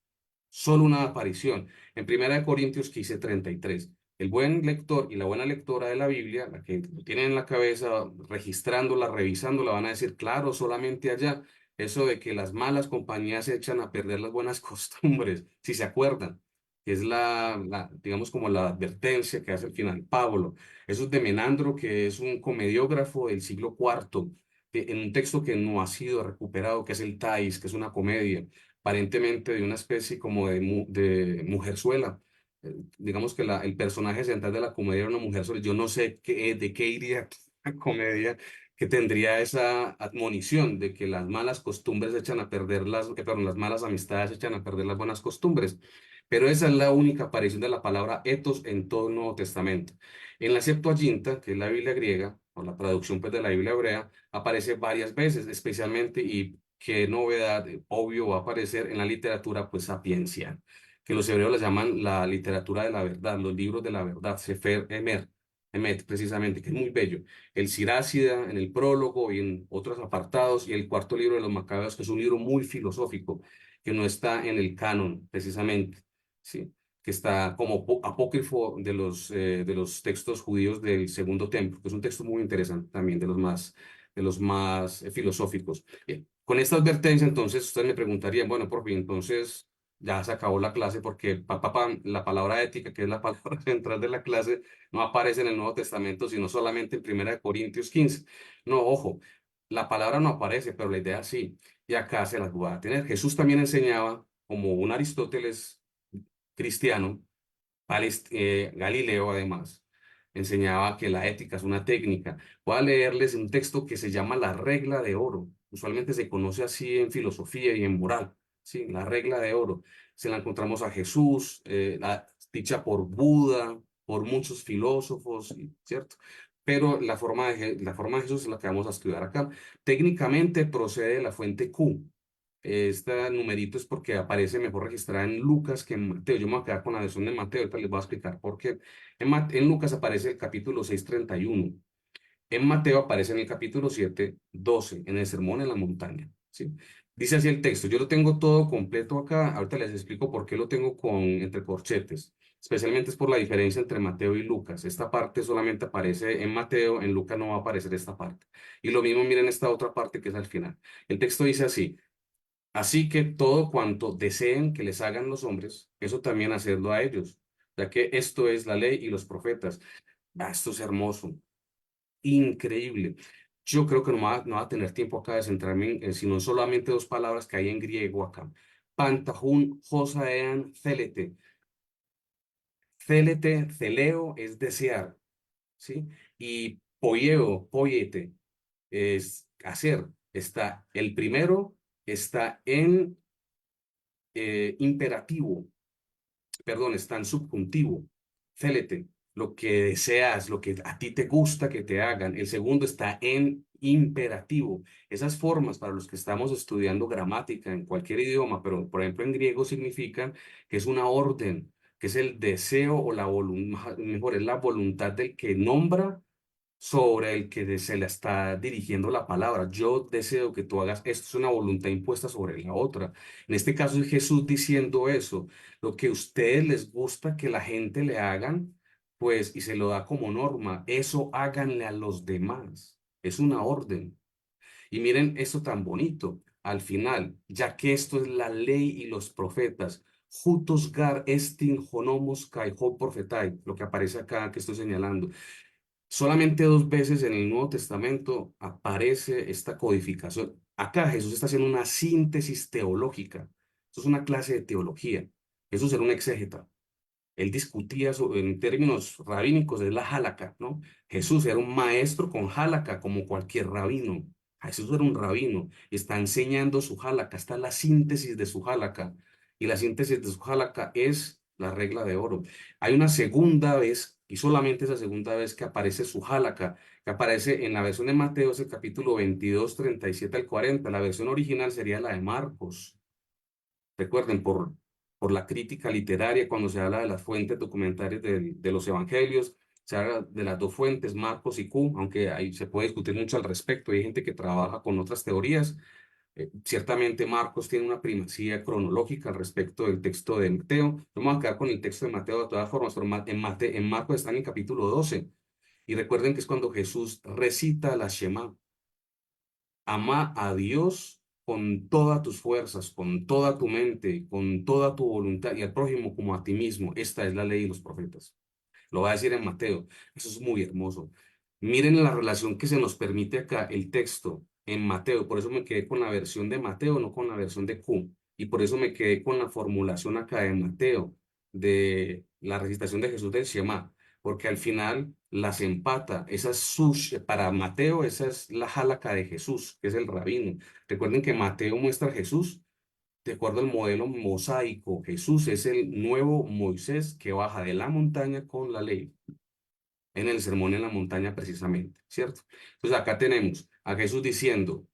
solo una aparición. En 1 Corintios 15:33. El buen lector y la buena lectora de la Biblia, la que lo tienen en la cabeza, registrándola, revisándola, van a decir, claro, solamente allá. Eso de que las malas compañías echan a perder las buenas costumbres, si se acuerdan, que es digamos, como la advertencia que hace al final Pablo. Eso es de Menandro, que es un comediógrafo del siglo IV, en un texto que no ha sido recuperado, que es el Thais, que es una comedia aparentemente de una especie como de mujerzuela. Digamos que el personaje central de la comedia era una mujerzuela. Yo no sé de qué iría la comedia que tendría esa admonición de que las malas costumbres echan a perder perdón, las malas amistades echan a perder las buenas costumbres. Pero esa es la única aparición de la palabra ethos en todo el Nuevo Testamento. En la Septuaginta, que es la Biblia griega, o la traducción pues, de la Biblia hebrea, aparece varias veces, especialmente, y qué novedad, obvio, va a aparecer en la literatura pues sapiencia, que los hebreos la llaman la literatura de la verdad, los libros de la verdad, Sefer Emer, Emet, precisamente, que es muy bello. El Sirácida en el prólogo y en otros apartados, y el cuarto libro de los Macabeos, que es un libro muy filosófico, que no está en el canon, precisamente, ¿sí? Que está como apócrifo de los textos judíos del Segundo Templo, que es un texto muy interesante también, de los más filosóficos. Con esta advertencia, entonces, ustedes me preguntarían, bueno, por fin, entonces ya se acabó la clase porque la palabra ética, que es la palabra central de la clase, no aparece en el Nuevo Testamento, sino solamente en 1 Corintios 15. No, ojo, la palabra no aparece, pero la idea sí, y acá se las voy a tener. Jesús también enseñaba, como un Aristóteles cristiano, Galileo además, enseñaba que la ética es una técnica. Voy a leerles un texto que se llama la regla de oro. Usualmente se conoce así en filosofía y en moral. Sí, la regla de oro. Se la encontramos a Jesús, dicha por Buda, por muchos filósofos, ¿cierto? Pero la forma de Jesús es la que vamos a estudiar acá. Técnicamente procede de la fuente Q. Este numerito es porque aparece mejor registrada en Lucas que en Mateo. Yo me voy a quedar con la versión de Mateo, ahorita les voy a explicar por qué. En Lucas aparece el capítulo 6:31. En Mateo aparece en el capítulo 7:12, en el Sermón en la Montaña. ¿Sí? Dice así el texto. Yo lo tengo todo completo acá. Ahorita les explico por qué lo tengo entre corchetes. Especialmente es por la diferencia entre Mateo y Lucas. Esta parte solamente aparece en Mateo, en Lucas no va a aparecer esta parte. Y lo mismo miren esta otra parte que es al final. El texto dice así. Así que todo cuanto deseen que les hagan los hombres, eso también hacedlo a ellos, ya que esto es la ley y los profetas. Esto es hermoso, increíble. Yo creo que no va a tener tiempo acá de centrarme sino solamente dos palabras que hay en griego acá. Pantahun, hosaean, célete. Célete, celeo es desear, ¿sí? Y poieo, poiete, es hacer. El primero está en imperativo, perdón, está en subjuntivo. Célete, lo que deseas, lo que a ti te gusta que te hagan. El segundo está en imperativo. Esas formas para los que estamos estudiando gramática en cualquier idioma, pero por ejemplo en griego significan que es una orden, que es el deseo o la voluntad, mejor, es la voluntad del que nombra sobre el que se le está dirigiendo la palabra. Yo deseo que tú hagas esto, es una voluntad impuesta sobre la otra. En este caso es Jesús diciendo eso, lo que a ustedes les gusta que la gente le hagan, pues, y se lo da como norma, eso háganle a los demás. Es una orden. Y miren esto tan bonito. Al final, ya que esto es la ley y los profetas, Jutos gar estin honomos kai ho profetai, lo que aparece acá que estoy señalando. Solamente dos veces en el Nuevo Testamento aparece esta codificación. Acá Jesús está haciendo una síntesis teológica. Esto es una clase de teología. Jesús era un exégeta. Él discutía en términos rabínicos de la jálaca, ¿no? Jesús era un maestro con jálaca, como cualquier rabino. Jesús era un rabino y está enseñando su jálaca. Está la síntesis de su jálaca. y la síntesis de su jálaca es la regla de oro. Hay una segunda vez, y solamente esa segunda vez que aparece su jálaca, que aparece en la versión de Mateo, es el capítulo 22 37 al 40. La versión original sería la de Marcos. Recuerden, por la crítica literaria, cuando se habla de las fuentes documentarias de los evangelios, se habla de las dos fuentes, Marcos y Q, aunque ahí se puede discutir mucho al respecto. Hay gente que trabaja con otras teorías. Ciertamente Marcos tiene una primacía cronológica al respecto del texto de Mateo. Vamos a quedar con el texto de Mateo de todas formas, pero en Marcos están en capítulo 12. Y recuerden que es cuando Jesús recita la Shema. Ama a Dios con todas tus fuerzas, con toda tu mente, con toda tu voluntad y al prójimo como a ti mismo. Esta es la ley y los profetas. Lo va a decir en Mateo. Eso es muy hermoso. Miren la relación que se nos permite acá el texto en Mateo. Por eso me quedé con la versión de Mateo, no con la versión de Q. Y por eso me quedé con la formulación acá de Mateo, de la recitación de Jesús del Shema. Porque al final las empata. Esa es para Mateo, esa es la jálaca de Jesús, que es el rabino. Recuerden que Mateo muestra a Jesús de acuerdo al modelo mosaico. Jesús es el nuevo Moisés que baja de la montaña con la ley, en el sermón en la montaña precisamente, ¿cierto? Entonces acá tenemos a Jesús diciendo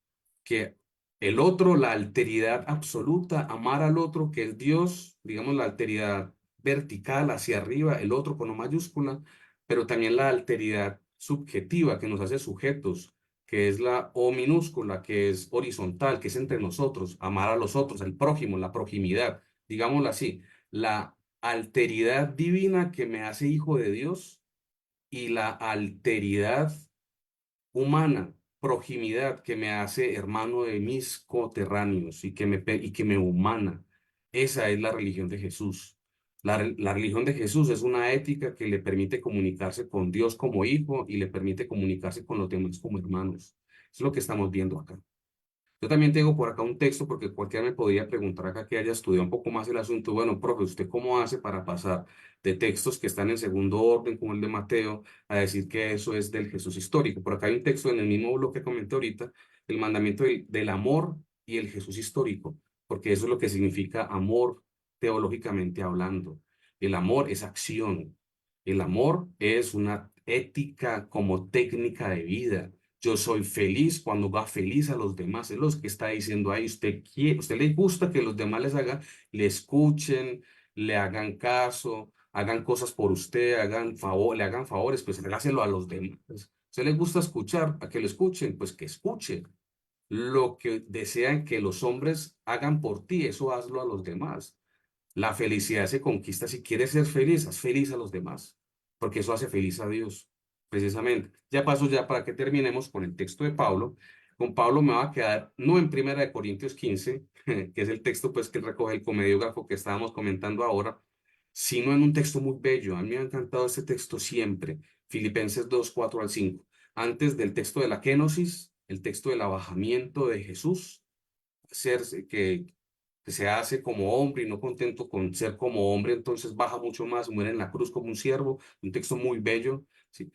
que el otro, la alteridad absoluta, amar al otro, que es Dios, digamos la alteridad vertical hacia arriba, el otro con O mayúscula, pero también la alteridad subjetiva que nos hace sujetos, que es la O minúscula, que es horizontal, que es entre nosotros, amar a los otros, al prójimo, la proximidad, digámoslo así, la alteridad divina que me hace hijo de Dios y la alteridad humana, proximidad que me hace hermano de mis coterráneos y que me humana. Esa es la religión de Jesús. La religión de Jesús es una ética que le permite comunicarse con Dios como hijo y le permite comunicarse con los demás como hermanos. Es lo que estamos viendo acá. Yo también tengo por acá un texto porque cualquiera me podría preguntar acá que haya estudiado un poco más el asunto. Bueno, profe, ¿usted cómo hace para pasar de textos que están en segundo orden, como el de Mateo, a decir que eso es del Jesús histórico? Por acá hay un texto en el mismo bloque que comenté ahorita, el mandamiento del amor y el Jesús histórico, porque eso es lo que significa amor teológicamente hablando. El amor es acción. El amor es una ética como técnica de vida. Yo soy feliz cuando va feliz a los demás. Es lo que está diciendo ahí. Usted le gusta que los demás le escuchen, le hagan caso, hagan cosas por usted, le hagan favores, pues hágaselo a los demás. ¿Usted le gusta escuchar, a que lo escuchen? Pues que escuchen. Lo que desean que los hombres hagan por ti, eso hazlo a los demás. La felicidad se conquista. Si quieres ser feliz, haz feliz a los demás, porque eso hace feliz a Dios, precisamente. Ya paso ya para que terminemos con el texto de Pablo. Con Pablo me va a quedar, no en Primera de Corintios 15, que es el texto pues que recoge el comediógrafo que estábamos comentando ahora, sino en un texto muy bello. A mí me ha encantado este texto siempre, Filipenses 2 4 al 5. Antes del texto de la kenosis, el texto del abajamiento de Jesús, ser que se hace como hombre y no contento con ser como hombre, entonces baja mucho más, muere en la cruz como un siervo, un texto muy bello, ¿sí?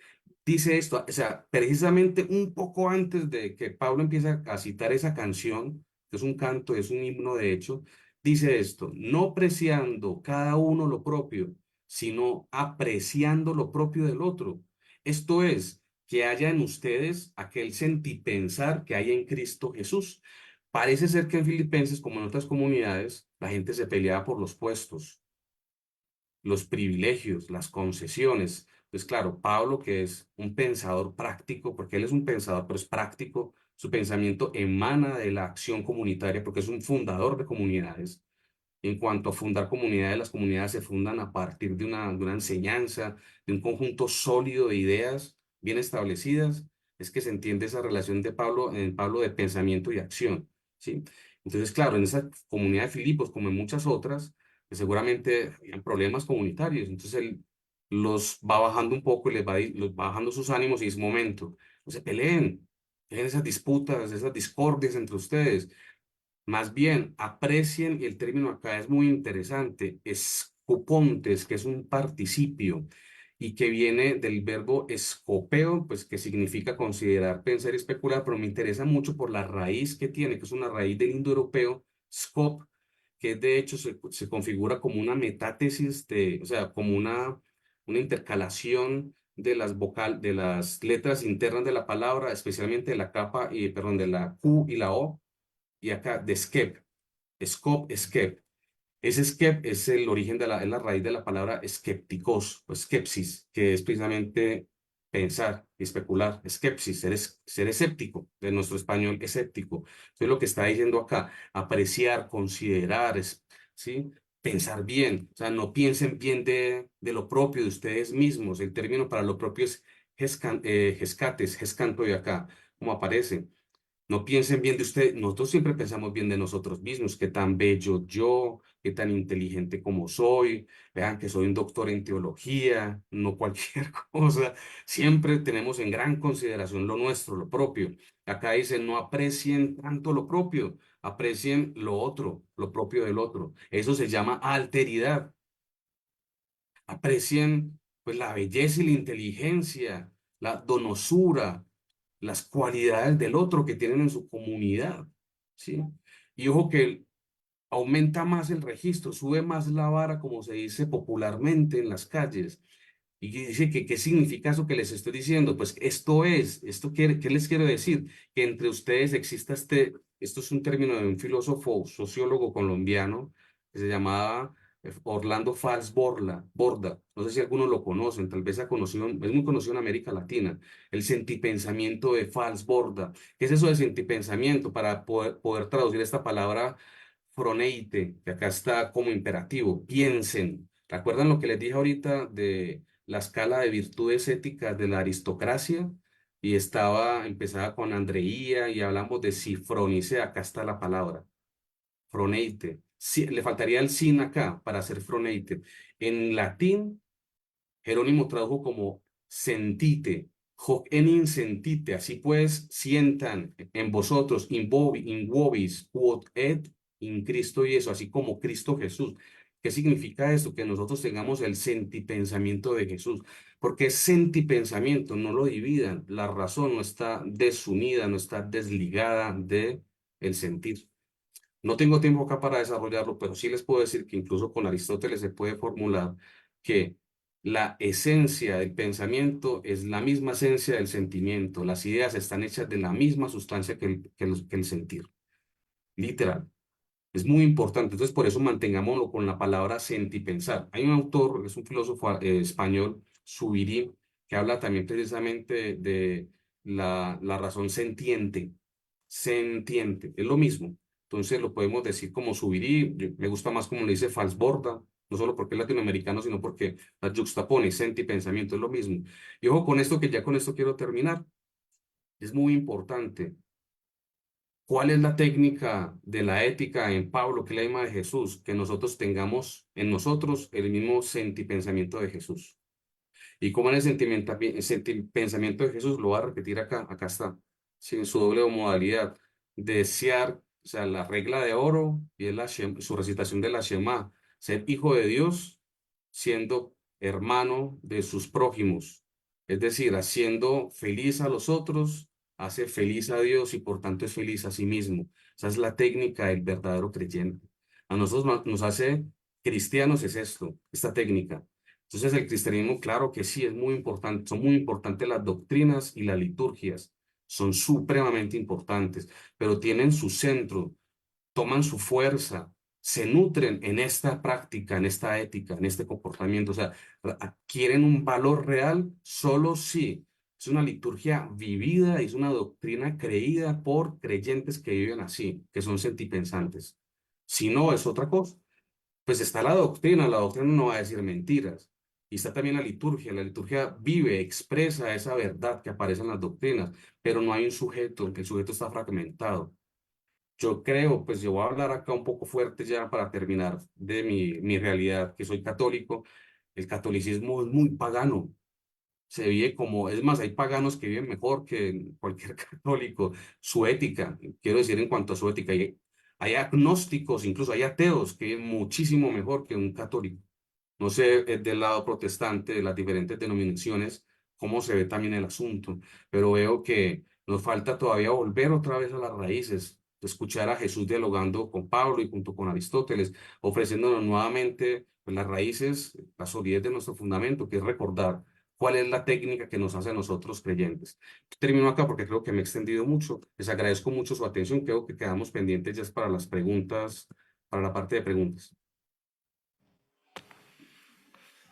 Dice esto, o sea, precisamente un poco antes de que Pablo empiece a citar esa canción, que es un canto, es un himno de hecho, dice esto: no preciando cada uno lo propio, sino apreciando lo propio del otro. Esto es, que haya en ustedes aquel sentipensar que hay en Cristo Jesús. Parece ser que en Filipenses, como en otras comunidades, la gente se peleaba por los puestos, los privilegios, las concesiones. Pues claro, Pablo, que es un pensador práctico, porque él es un pensador, pero es práctico, su pensamiento emana de la acción comunitaria, porque es un fundador de comunidades. En cuanto a fundar comunidades, las comunidades se fundan a partir de una enseñanza, de un conjunto sólido de ideas bien establecidas. Es que se entiende esa relación de Pablo, en Pablo de pensamiento y acción, ¿sí? Entonces, claro, en esa comunidad de Filipos, como en muchas otras, que seguramente habían problemas comunitarios. Entonces, él los va bajando un poco y los va bajando sus ánimos y es momento. No se peleen, dejen esas disputas, esas discordias entre ustedes. Más bien, aprecien, y el término acá es muy interesante, escopontes, que es un participio y que viene del verbo escopeo, pues que significa considerar, pensar y especular, pero me interesa mucho por la raíz que tiene, que es una raíz del indoeuropeo, scop, que de hecho se configura como una metátesis de, o sea, como una intercalación de de las letras internas de la palabra, especialmente de la capa y, perdón, de la Q y la O, y acá de skep, scop, skep. Ese skep es el origen es la raíz de la palabra escépticos o skepsis, que es precisamente pensar, especular, skepsis, ser escéptico, de nuestro español escéptico. Entonces lo que está diciendo acá, apreciar, considerar, ¿sí? Pensar bien, o sea, no piensen bien de lo propio de ustedes mismos. El término para lo propio es gescates, gescanto de acá, como aparece. No piensen bien de usted. Nosotros siempre pensamos bien de nosotros mismos. Qué tan bello yo, qué tan inteligente como soy. Vean que soy un doctor en teología, no cualquier cosa. Siempre tenemos en gran consideración lo nuestro, lo propio. Acá dice, no aprecien tanto lo propio, aprecien lo otro, lo propio del otro. Eso se llama alteridad. Aprecien pues la belleza y la inteligencia, la donosura, las cualidades del otro que tienen en su comunidad, ¿sí? Y ojo que aumenta más el registro, sube más la vara, como se dice popularmente en las calles. Y que dice que, ¿qué significa eso que les estoy diciendo? Pues esto quiere, ¿qué les quiero decir? Que entre ustedes exista esto es un término de un filósofo, sociólogo colombiano, que se llamaba Orlando Borda. No sé si algunos lo conocen, tal vez ha conocido, es muy conocido en América Latina, el sentipensamiento de Fals Borda. ¿Qué es eso de sentipensamiento? Para poder traducir esta palabra Froneite, que acá está como imperativo, piensen. ¿Recuerdan lo que les dije ahorita de la escala de virtudes éticas de la aristocracia? Y empezaba con Andreía y hablamos de Sifronice, acá está la palabra, Froneite. Sí, le faltaría el sin acá para hacer Froneite. En latín, Jerónimo tradujo como sentite, hoc enim sentite, así pues sientan en vosotros, in vobis, quod et in Cristo y eso, así como Cristo Jesús. ¿Qué significa esto? Que nosotros tengamos el sentipensamiento de Jesús, porque es sentipensamiento, no lo dividan, la razón no está desunida, no está desligada de el sentir. No tengo tiempo acá para desarrollarlo, pero sí les puedo decir que incluso con Aristóteles se puede formular que la esencia del pensamiento es la misma esencia del sentimiento. Las ideas están hechas de la misma sustancia que el sentir. Literal. Es muy importante. Entonces, por eso mantengámoslo con la palabra sentipensar. Hay un autor, es un filósofo español, Zubiri, que habla también precisamente de la razón sentiente. Sentiente, es lo mismo. Entonces, lo podemos decir como Zubiri. Me gusta más como le dice Falsborda, no solo porque es latinoamericano, sino porque la juxtapone, sentipensamiento, es lo mismo. Y ojo con esto, que ya con esto quiero terminar. Es muy importante. ¿Cuál es la técnica de la ética en Pablo, que es la misma de Jesús? Que nosotros tengamos en nosotros el mismo sentipensamiento de Jesús. ¿Y cómo es el sentipensamiento de Jesús? Lo voy a repetir acá, acá está, sí, en su doble modalidad. Desear, o sea, la regla de oro y es su recitación de la Shema, ser hijo de Dios siendo hermano de sus prójimos, es decir, haciendo feliz a los otros, hace feliz a Dios y por tanto es feliz a sí mismo. Esa es la técnica del verdadero creyente. A nosotros nos hace cristianos es esto, esta técnica. Entonces el cristianismo, claro que sí, es muy importante, son muy importantes las doctrinas y las liturgias, son supremamente importantes, pero tienen su centro, toman su fuerza, se nutren en esta práctica, en esta ética, en este comportamiento, o sea, adquieren un valor real solo si es una liturgia vivida, es una doctrina creída por creyentes que viven así, que son sentipensantes. Si no, es otra cosa. Pues está la doctrina no va a decir mentiras. Y está también la liturgia vive, expresa esa verdad que aparece en las doctrinas, pero no hay un sujeto, el sujeto está fragmentado. Yo creo, pues yo voy a hablar acá un poco fuerte ya para terminar de mi realidad, que soy católico. El catolicismo es muy pagano, se vive como, es más, hay paganos que viven mejor que cualquier católico. Su ética, quiero decir en cuanto a su ética, hay agnósticos, incluso hay ateos que viven muchísimo mejor que un católico. No sé, del lado protestante, de las diferentes denominaciones, cómo se ve también el asunto, pero veo que nos falta todavía volver otra vez a las raíces. escuchar a Jesús dialogando con Pablo y junto con Aristóteles, ofreciéndonos nuevamente pues, las raíces, la solidez de nuestro fundamento, que es recordar cuál es la técnica que nos hace a nosotros creyentes. Termino acá porque creo que me he extendido mucho. Les agradezco mucho su atención. Creo que quedamos pendientes ya para las preguntas, para la parte de preguntas.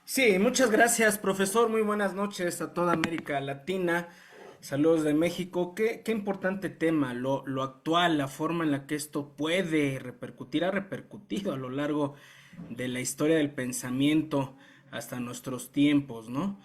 Sí, muchas gracias, profesor. Muy buenas noches a toda América Latina. Saludos de México. Qué importante tema, lo actual, la forma en la que esto puede repercutir, ha repercutido a lo largo de la historia del pensamiento hasta nuestros tiempos, ¿no?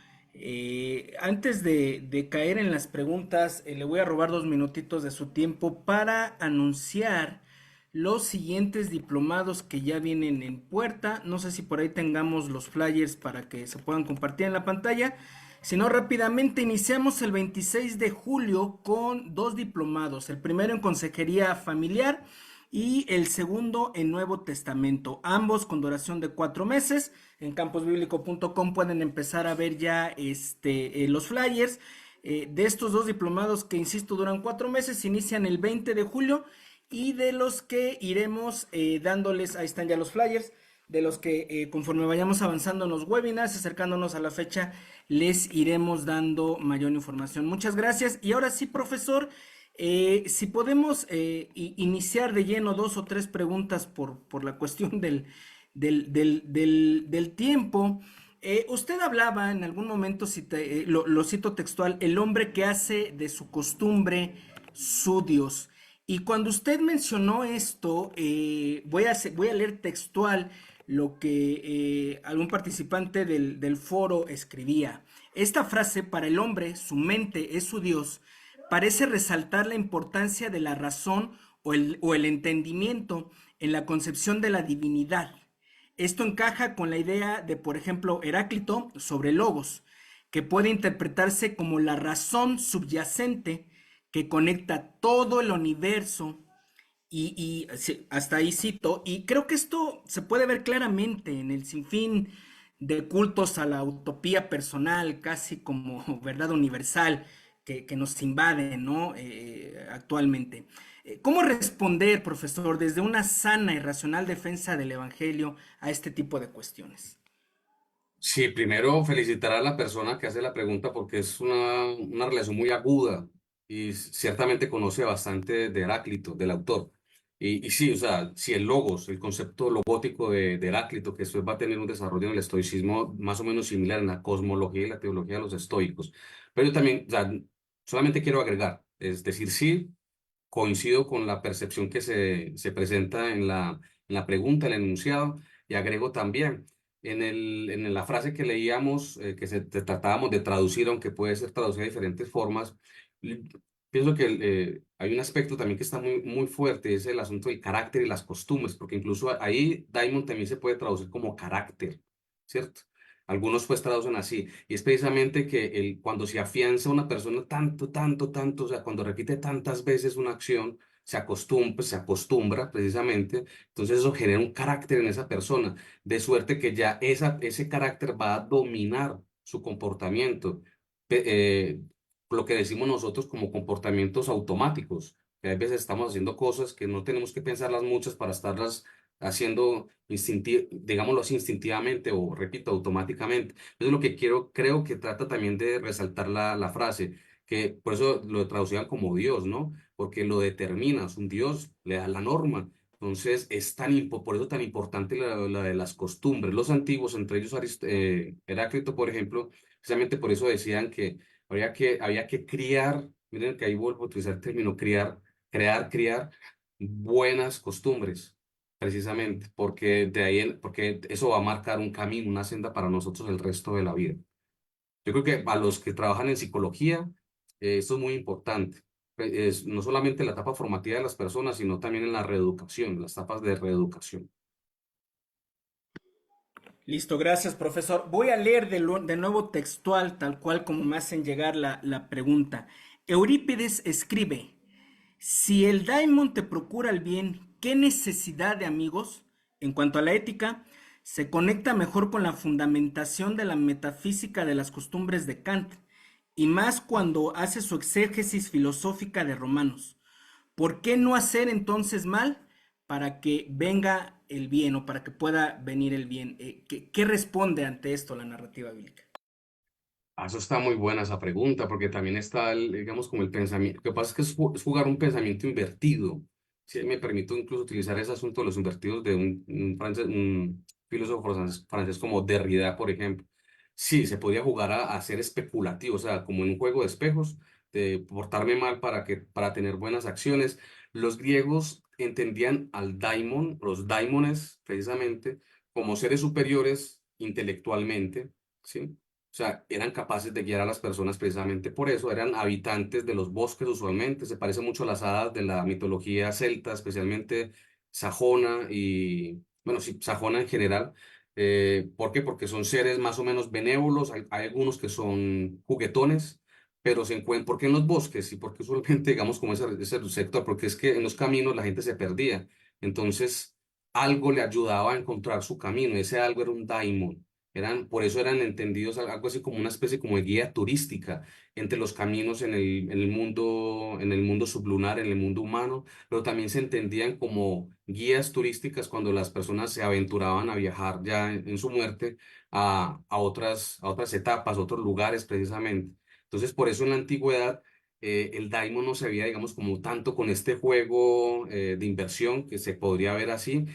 Antes de caer en las preguntas, le voy a robar 2 minutitos de su tiempo para anunciar los siguientes diplomados que ya vienen en puerta. No sé si por ahí tengamos los flyers para que se puedan compartir en la pantalla. Si no, rápidamente iniciamos el 26 de julio con 2 diplomados. El primero en consejería familiar y el segundo en Nuevo Testamento. Ambos con duración de 4 meses. En camposbiblico.com pueden empezar a ver ya los flyers. De estos 2 diplomados que, insisto, duran 4 meses, inician el 20 de julio y de los que iremos dándoles, ahí están ya los flyers, de los que conforme vayamos avanzando en los webinars, acercándonos a la fecha, les iremos dando mayor información. Muchas gracias. Y ahora sí, profesor, si podemos iniciar de lleno 2 o 3 preguntas por la cuestión del tiempo. Usted hablaba en algún momento, lo cito textual, el hombre que hace de su costumbre su Dios. Y cuando usted mencionó esto, voy a leer textual lo que algún participante del foro escribía. Esta frase, para el hombre, su mente es su Dios, parece resaltar la importancia de la razón o el entendimiento en la concepción de la divinidad. Esto encaja con la idea de, por ejemplo, Heráclito sobre Logos, que puede interpretarse como la razón subyacente que conecta todo el universo sí, hasta ahí cito, y creo que esto se puede ver claramente en el sinfín de cultos a la utopía personal, casi como verdad universal, que nos invade, ¿no? Actualmente. ¿Cómo responder, profesor, desde una sana y racional defensa del Evangelio a este tipo de cuestiones? Sí, primero felicitar a la persona que hace la pregunta porque es una relación muy aguda y ciertamente conoce bastante de Heráclito, del autor. Y sí, o sea, si el logos, el concepto logótico de Heráclito, que después va a tener un desarrollo en el estoicismo más o menos similar en la cosmología y la teología de los estoicos. Pero yo también, o sea, solamente quiero agregar, es decir, sí, coincido con la percepción que se presenta en la pregunta, el enunciado, y agrego también en la frase que leíamos, tratábamos de traducir, aunque puede ser traducida de diferentes formas, y pienso que hay un aspecto también que está muy fuerte, es el asunto del carácter y las costumbres, porque incluso ahí Diamond también se puede traducir como carácter, ¿cierto? Algunos pues traducen así, y es precisamente que cuando se afianza una persona tanto, o sea, cuando repite tantas veces una acción, se acostumbra precisamente, entonces eso genera un carácter en esa persona, de suerte que ya ese carácter va a dominar su comportamiento, lo que decimos nosotros como comportamientos automáticos, que a veces estamos haciendo cosas que no tenemos que pensarlas muchas para estarlas haciendo, digámoslo así, instintivamente o, repito, automáticamente. Eso es lo que creo que trata también de resaltar la frase, que por eso lo traducían como Dios, ¿no? Porque lo determinas, un Dios le da la norma. Entonces, por eso tan importante la de las costumbres. Los antiguos, entre ellos Heráclito, por ejemplo, precisamente por eso decían que había que criar, miren que ahí vuelvo a utilizar el término criar, criar buenas costumbres precisamente, porque porque eso va a marcar un camino, una senda para nosotros el resto de la vida. Yo creo que a los que trabajan en psicología, esto es muy importante. No solamente la etapa formativa de las personas, sino también en la reeducación, las etapas de reeducación. Listo, gracias, profesor. Voy a leer de nuevo textual, tal cual como me hacen llegar la pregunta. Eurípides escribe, si el daimon te procura el bien, ¿qué necesidad de amigos? En cuanto a la ética, se conecta mejor con la fundamentación de la metafísica de las costumbres de Kant, y más cuando hace su exégesis filosófica de Romanos. ¿Por qué no hacer entonces mal para que venga el bien o para que pueda venir el bien? ¿Qué responde ante esto la narrativa bíblica? Eso está muy buena esa pregunta, porque también está, digamos, como el pensamiento. Lo que pasa es que es jugar un pensamiento invertido. Si me permito incluso utilizar ese asunto de los invertidos de un filósofo francés como Derrida, por ejemplo. Sí, se podía jugar a ser especulativo, o sea, como en un juego de espejos, de portarme mal para tener buenas acciones. Los griegos entendían al daimon, los daimones, precisamente, como seres superiores intelectualmente, ¿sí? O sea, eran capaces de guiar a las personas precisamente por eso, eran habitantes de los bosques usualmente, se parece mucho a las hadas de la mitología celta, especialmente sajona y, bueno, sí, sajona en general. ¿Por qué? Porque son seres más o menos benévolos, hay algunos que son juguetones, pero se encuentran, ¿por qué en los bosques? Y porque usualmente, digamos, como ese sector, porque es que en los caminos la gente se perdía, entonces algo le ayudaba a encontrar su camino, ese algo era un daimon. Por eso eran entendidos algo así como una especie como de guía turística entre los caminos en el mundo sublunar, en el mundo humano, pero también se entendían como guías turísticas cuando las personas se aventuraban a viajar ya en su muerte a otras etapas, a otros lugares precisamente. Entonces, por eso en la antigüedad el daimon no se veía, digamos, como tanto con este juego de inversión que se podría ver así,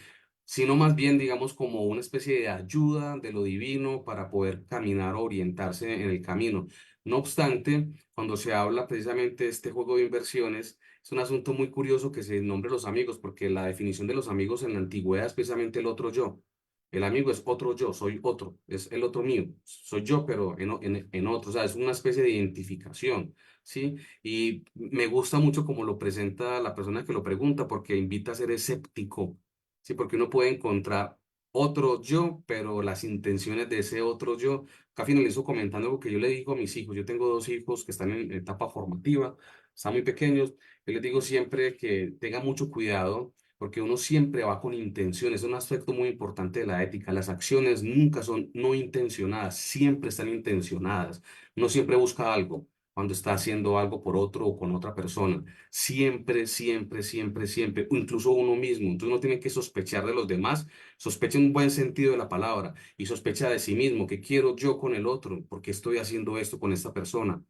sino más bien, digamos, como una especie de ayuda de lo divino para poder caminar o orientarse en el camino. No obstante, cuando se habla precisamente de este juego de inversiones, es un asunto muy curioso que se nombre los amigos, porque la definición de los amigos en la antigüedad es precisamente el otro yo. El amigo es otro yo, soy otro, es el otro mío, soy yo, pero en otro, o sea, es una especie de identificación, ¿sí? Y me gusta mucho cómo lo presenta la persona que lo pregunta, porque invita a ser escéptico. Sí, porque uno puede encontrar otro yo, pero las intenciones de ese otro yo. Acá finalizo comentando algo que yo le digo a mis hijos. Yo tengo dos hijos que están en etapa formativa, están muy pequeños. Yo les digo siempre que tengan mucho cuidado, porque uno siempre va con intenciones. Es un aspecto muy importante de la ética. Las acciones nunca son no intencionadas, siempre están intencionadas. No siempre busca algo cuando está haciendo algo por otro o con otra persona. Siempre, siempre, siempre, siempre, o incluso uno mismo. Entonces uno tiene que sospechar de los demás, sospecha en un buen sentido de la palabra y sospecha de sí mismo, qué quiero yo con el otro, por qué estoy haciendo esto con esta persona,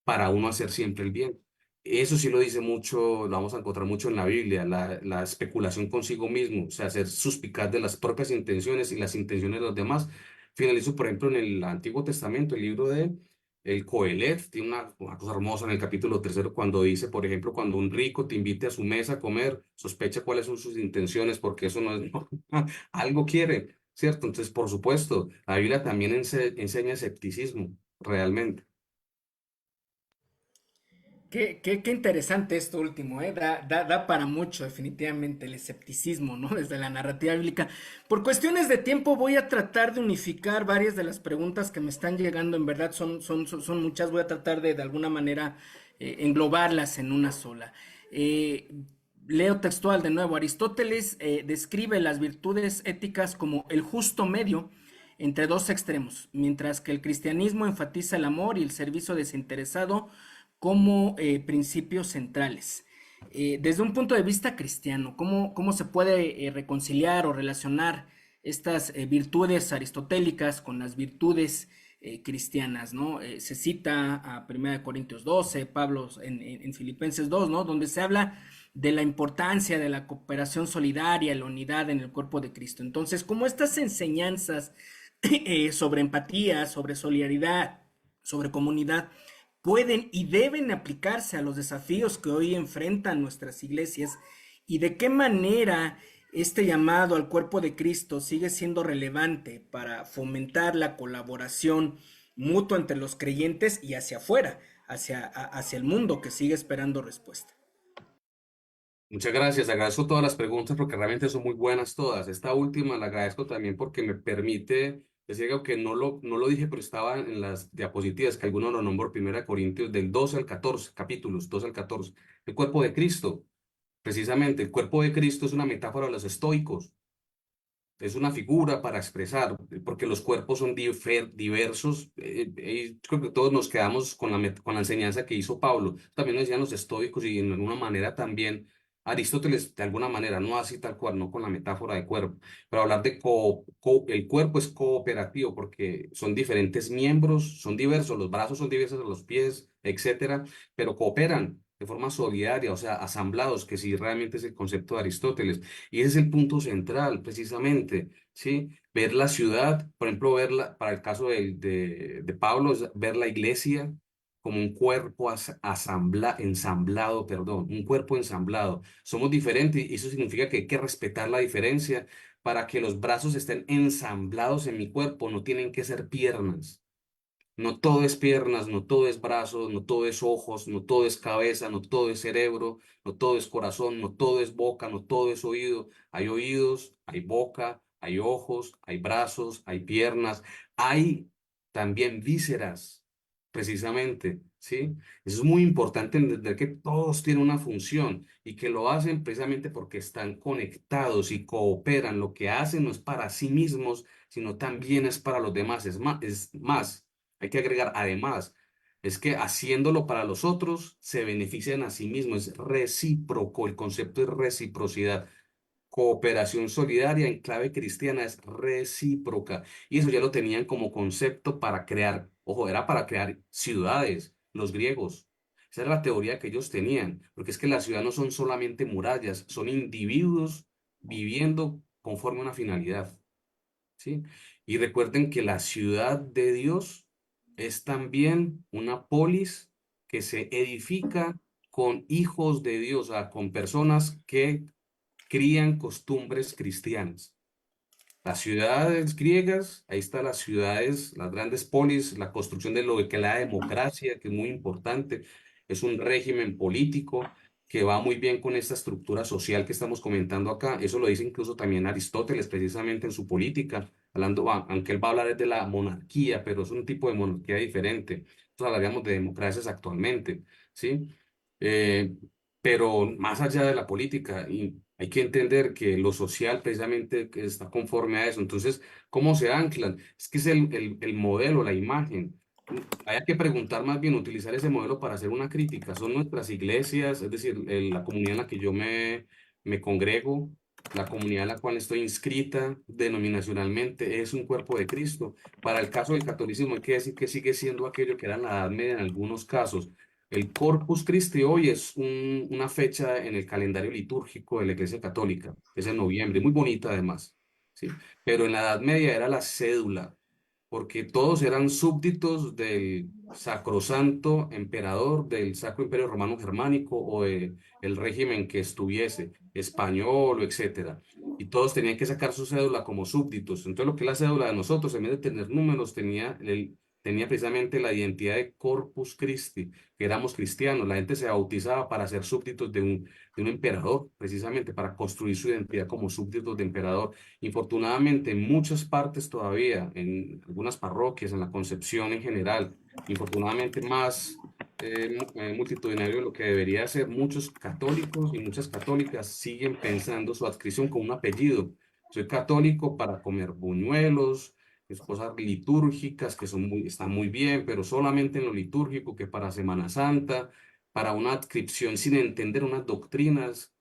para uno hacer siempre el bien. Eso sí lo dice mucho, lo vamos a encontrar mucho en la Biblia, la especulación consigo mismo, o sea, ser suspicaz de las propias intenciones y las intenciones de los demás. Finalizo, por ejemplo, en el Antiguo Testamento, el libro de el Coelet, tiene una cosa hermosa en el capítulo tercero, cuando dice, por ejemplo, cuando un rico te invite a su mesa a comer, sospecha cuáles son sus intenciones, porque eso no es, algo quiere, ¿cierto? Entonces, por supuesto, la Biblia también enseña escepticismo, realmente. Qué interesante esto último, ¿eh? Da para mucho, definitivamente, el escepticismo, ¿no? Desde la narrativa bíblica. Por cuestiones de tiempo voy a tratar de unificar varias de las preguntas que me están llegando, en verdad son muchas, voy a tratar de alguna manera englobarlas en una sola. Eh, Leo textual de nuevo, Aristóteles describe las virtudes éticas como el justo medio entre dos extremos, mientras que el cristianismo enfatiza el amor y el servicio desinteresado como principios centrales. Desde un punto de vista cristiano, ¿cómo se puede reconciliar o relacionar estas virtudes aristotélicas con las virtudes cristianas, ¿no? Se cita a 1 Corintios 12, Pablo en Filipenses 2, ¿no? Donde se habla de la importancia de la cooperación solidaria, la unidad en el cuerpo de Cristo. Entonces, como estas enseñanzas sobre empatía, sobre solidaridad, sobre comunidad, pueden y deben aplicarse a los desafíos que hoy enfrentan nuestras iglesias y de qué manera este llamado al cuerpo de Cristo sigue siendo relevante para fomentar la colaboración mutua entre los creyentes y hacia afuera, hacia el mundo que sigue esperando respuesta. Muchas gracias, agradezco todas las preguntas porque realmente son muy buenas todas. Esta última la agradezco también porque me permite decir algo que no lo dije, pero estaba en las diapositivas, que alguno lo nombró, 1 Corintios del 12 al 14, capítulos 12 al 14. El cuerpo de Cristo, precisamente, el cuerpo de Cristo es una metáfora de los estoicos. es una figura para expresar, porque los cuerpos son diversos. Creo que todos nos quedamos con con la enseñanza que hizo Pablo. También lo decían los estoicos y en alguna manera también Aristóteles, de alguna manera, no así tal cual, no con la metáfora de cuerpo, pero hablar de el cuerpo es cooperativo porque son diferentes miembros, son diversos, los brazos son diversos, los pies, etcétera, pero cooperan de forma solidaria, o sea, asamblados, que sí realmente es el concepto de Aristóteles. Y ese es el punto central, precisamente, ¿sí? Ver la ciudad, por ejemplo, verla, para el caso de Pablo, es ver la iglesia como un cuerpo ensamblado, perdón, un cuerpo ensamblado. Somos diferentes y eso significa que hay que respetar la diferencia para que los brazos estén ensamblados en mi cuerpo, no tienen que ser piernas. No todo es piernas, no todo es brazos, no todo es ojos, no todo es cabeza, no todo es cerebro, no todo es corazón, no todo es boca, no todo es oído. Hay oídos, hay boca, hay ojos, hay brazos, hay piernas, hay también vísceras, precisamente, ¿sí? Eso es muy importante entender que todos tienen una función y que lo hacen precisamente porque están conectados y cooperan. Lo que hacen no es para sí mismos, sino también es para los demás. Es más. Hay que agregar, además, es que haciéndolo para los otros se benefician a sí mismos. Es recíproco, el concepto es reciprocidad. Cooperación solidaria en clave cristiana es recíproca. Y eso ya lo tenían como concepto para crear, ojo, era para crear ciudades, los griegos. Esa era la teoría que ellos tenían, porque es que las ciudades no son solamente murallas, son individuos viviendo conforme a una finalidad. ¿Sí? Y recuerden que la ciudad de Dios es también una polis que se edifica con hijos de Dios, o sea, con personas que crían costumbres cristianas. Las ciudades griegas, ahí están las ciudades, las grandes polis, la construcción de lo que es la democracia, que es muy importante, es un régimen político que va muy bien con esta estructura social que estamos comentando acá. Eso lo dice incluso también Aristóteles precisamente en su política, hablando, aunque él va a hablar de la monarquía, pero es un tipo de monarquía diferente. Entonces hablaríamos de democracias actualmente, ¿sí? Eh, pero más allá de la política, y hay que entender que lo social precisamente que está conforme a eso. Entonces, ¿cómo se anclan? Es que es el modelo, la imagen. Hay que preguntar más bien, utilizar ese modelo para hacer una crítica. Son nuestras iglesias, es decir, la comunidad en la que yo me congrego, la comunidad en la cual estoy inscrita denominacionalmente, es un cuerpo de Cristo. Para el caso del catolicismo, hay que decir que sigue siendo aquello que era en la Edad Media en algunos casos. El Corpus Christi hoy es una fecha en el calendario litúrgico de la Iglesia Católica, es en noviembre, muy bonita además, ¿sí? Pero en la Edad Media era la cédula, porque todos eran súbditos del sacrosanto emperador del Sacro Imperio Romano Germánico o el régimen que estuviese, español o etcétera. Y todos tenían que sacar su cédula como súbditos. Entonces, lo que es la cédula de nosotros, en vez de tener números, tenía precisamente la identidad de Corpus Christi, que éramos cristianos. La gente se bautizaba para ser súbditos de un emperador, precisamente para construir su identidad como súbditos de emperador. Infortunadamente, en muchas partes todavía, en algunas parroquias, en la Concepción en general, infortunadamente más multitudinario de lo que debería ser, muchos católicos y muchas católicas siguen pensando su adscripción con un apellido. Soy católico para comer buñuelos, cosas litúrgicas que están muy bien, pero solamente en lo litúrgico, que para Semana Santa, para una adscripción sin entender unas doctrinas,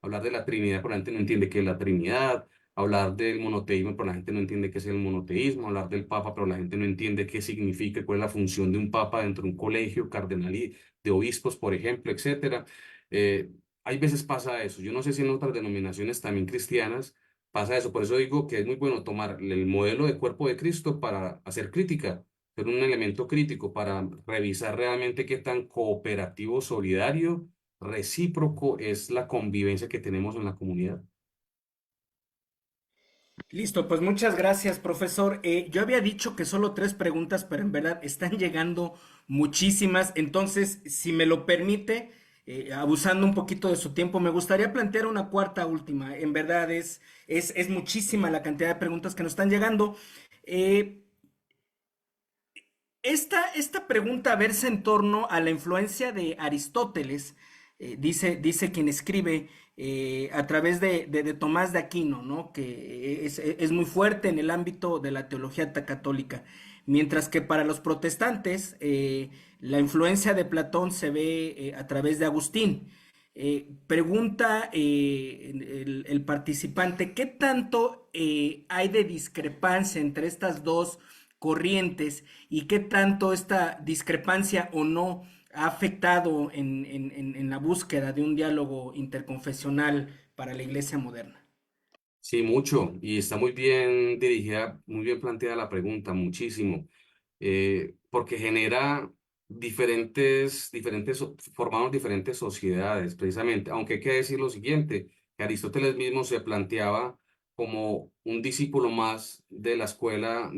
hablar de la Trinidad, pero la gente no entiende qué es la Trinidad, hablar del monoteísmo, pero la gente no entiende qué es el monoteísmo, hablar del Papa, pero la gente no entiende qué significa, cuál es la función de un Papa dentro de un colegio cardenal y de obispos, por ejemplo, etcétera. Hay veces pasa eso. Yo no sé si en otras denominaciones también cristianas pasa eso. Por eso digo que es muy bueno tomar el modelo de cuerpo de Cristo para hacer crítica, ser un elemento crítico para revisar realmente qué tan cooperativo, solidario, recíproco es la convivencia que tenemos en la comunidad. Listo, pues muchas gracias, profesor. Yo había dicho que solo 3 preguntas, pero en verdad están llegando muchísimas. Entonces, si me lo permite, abusando un poquito de su tiempo, me gustaría plantear una cuarta última. En verdad es muchísima la cantidad de preguntas que nos están llegando. Eh, esta pregunta versa en torno a la influencia de Aristóteles dice quien escribe a través de Tomás de Aquino, ¿no? Que es muy fuerte en el ámbito de la teología católica. Mientras que para los protestantes la influencia de Platón se ve a través de Agustín. Pregunta el participante, ¿qué tanto hay de discrepancia entre estas dos corrientes y qué tanto esta discrepancia o no ha afectado en la búsqueda de un diálogo interconfesional para la iglesia moderna? Sí, mucho. Y está muy bien dirigida, muy bien planteada la pregunta, muchísimo. Porque genera formamos diferentes sociedades, precisamente. Aunque hay que decir lo siguiente, que Aristóteles mismo se planteaba como un discípulo más de la escuela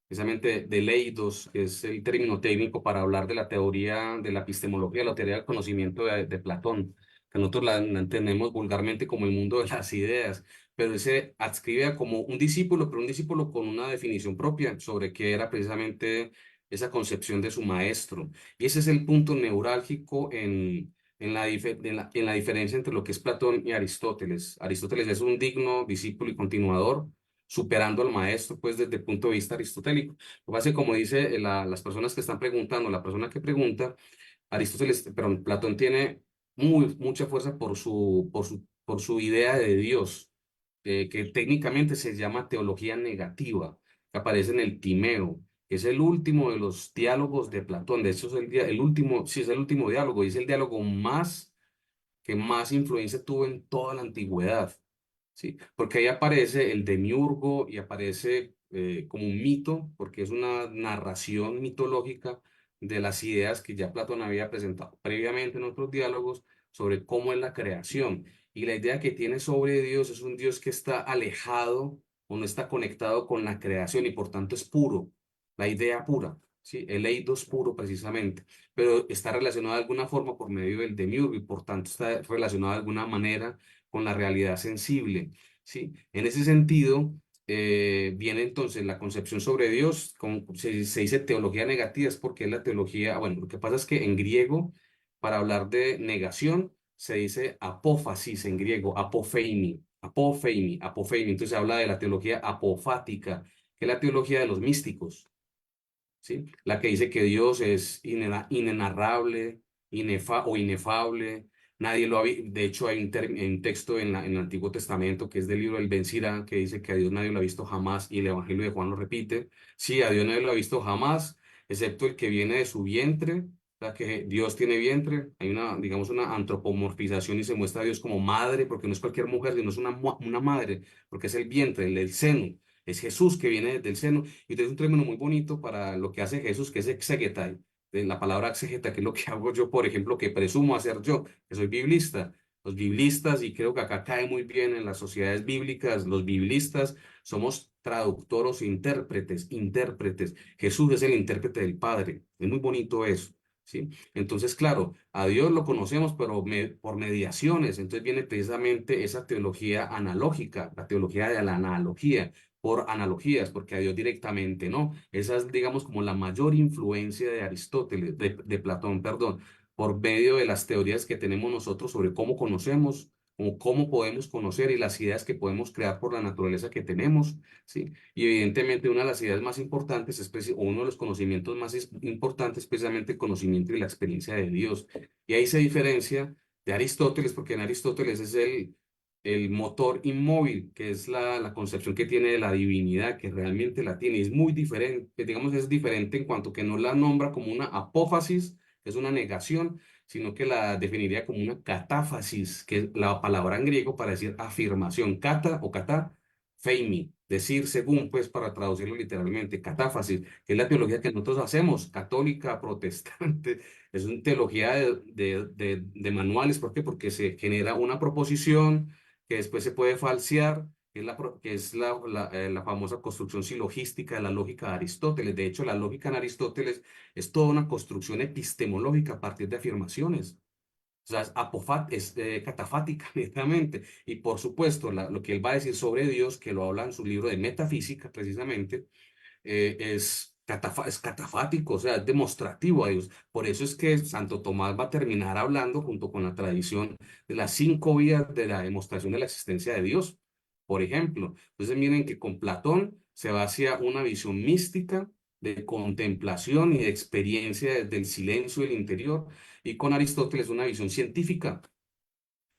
precisamente de Leidos, que es el término técnico para hablar de la teoría de la epistemología, la teoría del conocimiento de Platón, que nosotros la entendemos vulgarmente como el mundo de las ideas, pero él se adscribe como un discípulo, pero un discípulo con una definición propia sobre qué era precisamente esa concepción de su maestro. Y ese es el punto neurálgico en la diferencia entre lo que es Platón y Aristóteles. Aristóteles es un digno discípulo y continuador, superando al maestro, pues desde el punto de vista aristotélico. Lo que pasa es que, como dice las personas que están preguntando, la persona que pregunta, Aristóteles, perdón, Platón tiene mucha fuerza por su idea de Dios, que técnicamente se llama teología negativa, que aparece en el Timeo, que es el último de los diálogos de Platón. De hecho, es el último, sí, es el último diálogo, y es el diálogo que más influencia tuvo en toda la antigüedad. Sí, porque ahí aparece el demiurgo y aparece como un mito, porque es una narración mitológica de las ideas que ya Platón había presentado previamente en otros diálogos sobre cómo es la creación. Y la idea que tiene sobre Dios es un Dios que está alejado o no está conectado con la creación y por tanto es puro, la idea pura. Sí, el eidos puro precisamente, pero está relacionado de alguna forma por medio del demiurgo y por tanto está relacionado de alguna manera con la realidad sensible, ¿sí? En ese sentido, viene entonces la concepción sobre Dios, se dice teología negativa, es porque es la teología, bueno, lo que pasa es que en griego, para hablar de negación, se dice apófasis en griego, apofeimi, entonces se habla de la teología apofática, que es la teología de los místicos, ¿sí? La que dice que Dios es inenarrable, o inefable. Nadie lo había, de hecho, hay un texto en el Antiguo Testamento que es del libro del Ben Sira, que dice que a Dios nadie lo ha visto jamás, y el Evangelio de Juan lo repite. Sí, a Dios nadie lo ha visto jamás, excepto el que viene de su vientre. O sea, que Dios tiene vientre. Hay una, digamos, una antropomorfización y se muestra a Dios como madre, porque no es cualquier mujer, sino es una madre, porque es el vientre, el seno. Es Jesús que viene desde el seno. Y es un término muy bonito para lo que hace Jesús, que es exegetai, de la palabra exegeta, que es lo que hago yo, por ejemplo, que presumo hacer yo, que soy biblista. Los biblistas, y creo que acá cae muy bien en las sociedades bíblicas, los biblistas somos traductores, intérpretes. Jesús es el intérprete del Padre. Es muy bonito eso, ¿sí? Entonces, claro, a Dios lo conocemos, pero por mediaciones. Entonces viene precisamente esa teología analógica, la teología de la analogía por analogías, porque a Dios directamente no. Esa es, digamos, como la mayor influencia de Aristóteles, de Platón, perdón, por medio de las teorías que tenemos nosotros sobre cómo conocemos, o cómo podemos conocer y las ideas que podemos crear por la naturaleza que tenemos, ¿sí? Y evidentemente una de las ideas más importantes, o uno de los conocimientos más importantes, es precisamente el conocimiento y la experiencia de Dios. Y ahí se diferencia de Aristóteles, porque en Aristóteles es el motor inmóvil, que es la concepción que tiene de la divinidad, que realmente la tiene. Es muy diferente, digamos, es diferente en cuanto que no la nombra como una apófasis, que es una negación, sino que la definiría como una catáfasis, que es la palabra en griego para decir afirmación, kata o kata, feimi, decir según, pues para traducirlo literalmente, catáfasis, que es la teología que nosotros hacemos, católica, protestante, es una teología de manuales. ¿Por qué? Porque se genera una proposición que después se puede falsear, que es la famosa construcción silogística de la lógica de Aristóteles. De hecho, la lógica en Aristóteles es toda una construcción epistemológica a partir de afirmaciones. O sea, es catafática, netamente. Y por supuesto, lo que él va a decir sobre Dios, que lo habla en su libro de Metafísica, precisamente, es es catafático, o sea, es demostrativo a Dios. Por eso es que Santo Tomás va a terminar hablando junto con la tradición de las 5 vías de la demostración de la existencia de Dios. Por ejemplo, entonces miren que con Platón se va hacia una visión mística de contemplación y de experiencia del silencio del interior, y con Aristóteles una visión científica.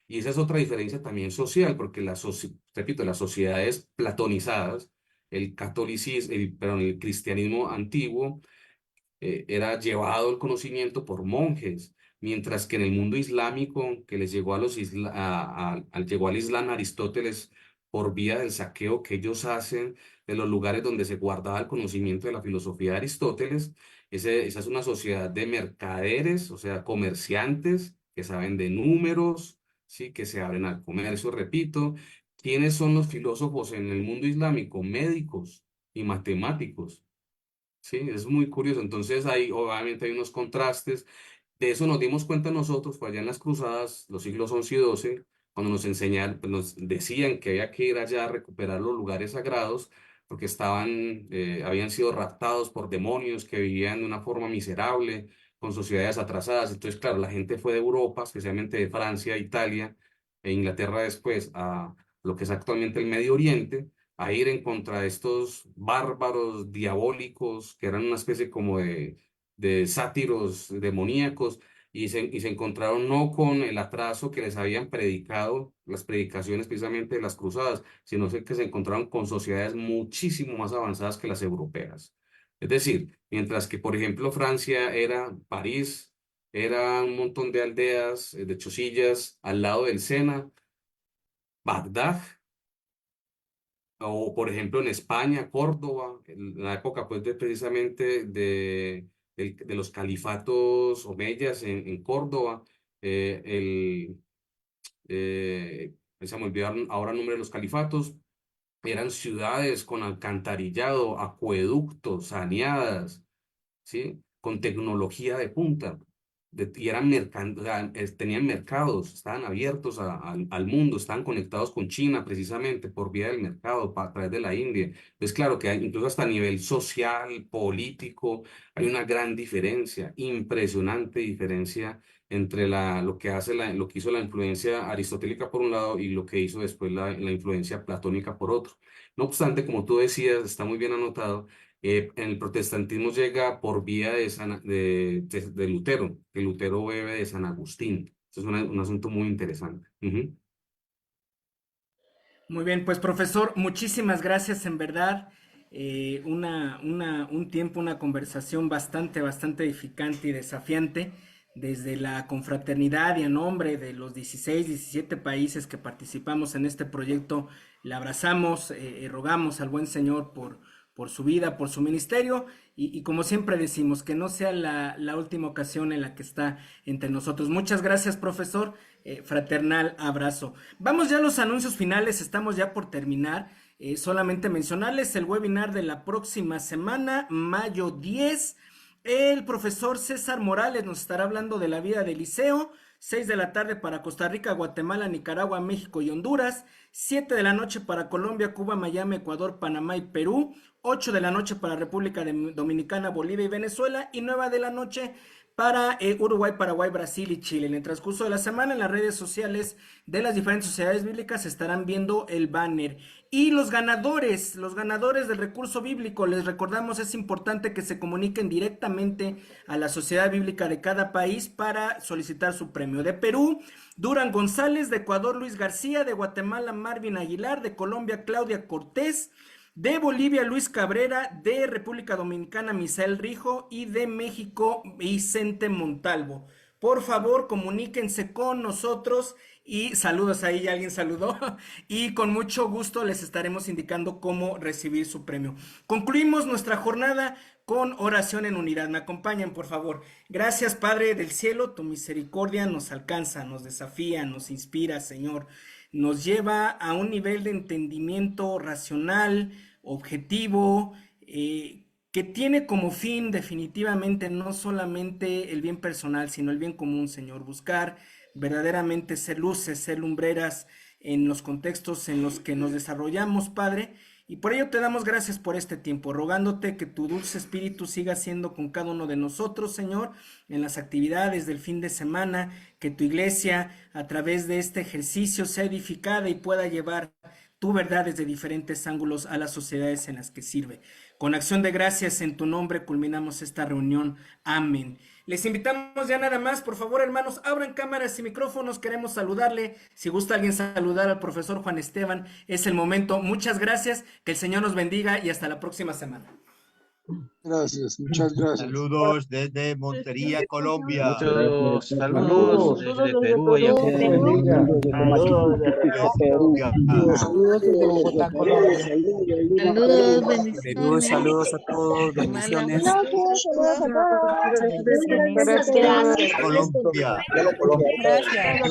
Y esa es otra diferencia también social, porque repito, las sociedades platonizadas, el catolicismo, perdón, el cristianismo antiguo, era llevado el conocimiento por monjes, mientras que en el mundo islámico, que les llegó llegó al Islam Aristóteles por vía del saqueo que ellos hacen de los lugares donde se guardaba el conocimiento de la filosofía de Aristóteles. Esa es una sociedad de mercaderes, o sea, comerciantes que saben de números, sí, que se abren al comercio, repito. ¿Quiénes son los filósofos en el mundo islámico? Médicos y matemáticos. Sí, es muy curioso. Entonces, obviamente hay unos contrastes. De eso nos dimos cuenta nosotros, fue allá en las cruzadas, los siglos 11 y 12, cuando nos enseñaron, pues nos decían que había que ir allá a recuperar los lugares sagrados, porque habían sido raptados por demonios que vivían de una forma miserable, con sociedades atrasadas. Entonces, claro, la gente fue de Europa, especialmente de Francia, Italia e Inglaterra después, a lo que es actualmente el Medio Oriente, a ir en contra de estos bárbaros diabólicos, que eran una especie como de sátiros demoníacos, y se encontraron no con el atraso que les habían predicado las predicaciones precisamente de las cruzadas, sino que se encontraron con sociedades muchísimo más avanzadas que las europeas. Es decir, mientras que, por ejemplo, París, era un montón de aldeas, de chosillas al lado del Sena. Bagdad, o por ejemplo en España, Córdoba, en la época pues precisamente de los califatos omeyas en Córdoba, eh, el, se me olvidaron ahora el nombre de los califatos, eran ciudades con alcantarillado, acueductos, saneadas, ¿sí? Con tecnología de punta. Y o sea, tenían mercados, estaban abiertos al mundo, estaban conectados con China precisamente por vía del mercado, a través de la India. Entonces, claro que incluso hasta a nivel social, político, hay una gran diferencia, impresionante diferencia entre lo que hizo la influencia aristotélica por un lado y lo que hizo después la influencia platónica por otro. No obstante, como tú decías, está muy bien anotado. En el protestantismo llega por vía de Lutero, que Lutero bebe de San Agustín. Eso es un asunto muy interesante. Ujú. Muy bien, pues profesor, muchísimas gracias en verdad. Un tiempo, una conversación bastante edificante y desafiante desde la confraternidad y en nombre de los 16, 17 países que participamos en este proyecto. Le abrazamos, rogamos al buen Señor por su vida, por su ministerio y como siempre decimos, que no sea la última ocasión en la que está entre nosotros. Muchas gracias, profesor. Fraternal abrazo. Vamos ya a los anuncios finales, estamos ya por terminar. Solamente mencionarles el webinar de la próxima semana, mayo 10. El profesor César Morales nos estará hablando de la vida del liceo. 6 de la tarde para Costa Rica, Guatemala, Nicaragua, México y Honduras. 7 de la noche para Colombia, Cuba, Miami, Ecuador, Panamá y Perú. 8 de la noche para República Dominicana, Bolivia y Venezuela. Y 9 de la noche para Uruguay, Paraguay, Brasil y Chile. En el transcurso de la semana, en las redes sociales de las diferentes sociedades bíblicas estarán viendo el banner. Y los ganadores del recurso bíblico, les recordamos, es importante que se comuniquen directamente a la sociedad bíblica de cada país para solicitar su premio. De Perú, Duran González; de Ecuador, Luis García; de Guatemala, Marvin Aguilar; de Colombia, Claudia Cortés; de Bolivia, Luis Cabrera; de República Dominicana, Misael Rijo; y de México, Vicente Montalvo. Por favor, comuníquense con nosotros y saludos, ahí ya alguien saludó, y con mucho gusto les estaremos indicando cómo recibir su premio. Concluimos nuestra jornada con oración en unidad. Me acompañan, por favor. Gracias, Padre del cielo, tu misericordia nos alcanza, nos desafía, nos inspira, Señor. Nos lleva a un nivel de entendimiento racional, objetivo, que tiene como fin definitivamente no solamente el bien personal, sino el bien común, Señor. Buscar verdaderamente ser luces, ser lumbreras en los contextos en los que nos desarrollamos, Padre. Y por ello te damos gracias por este tiempo, rogándote que tu dulce espíritu siga siendo con cada uno de nosotros, Señor, en las actividades del fin de semana, que tu iglesia a través de este ejercicio sea edificada y pueda llevar tu verdad desde diferentes ángulos a las sociedades en las que sirve. Con acción de gracias en tu nombre culminamos esta reunión. Amén. Les invitamos ya nada más, por favor, hermanos, abran cámaras y micrófonos, queremos saludarle. Si gusta alguien saludar al profesor Juan Esteban, es el momento. Muchas gracias, que el Señor nos bendiga y hasta la próxima semana. Gracias, muchas gracias. Saludos desde Montería, Colombia. Muchos saludos desde Perú y Saludos desde Colombia. Saludos desde Bogotá, Colombia. Saludos, bendiciones. Saludos a todos, bendiciones. Gracias. Colombia. Gracias.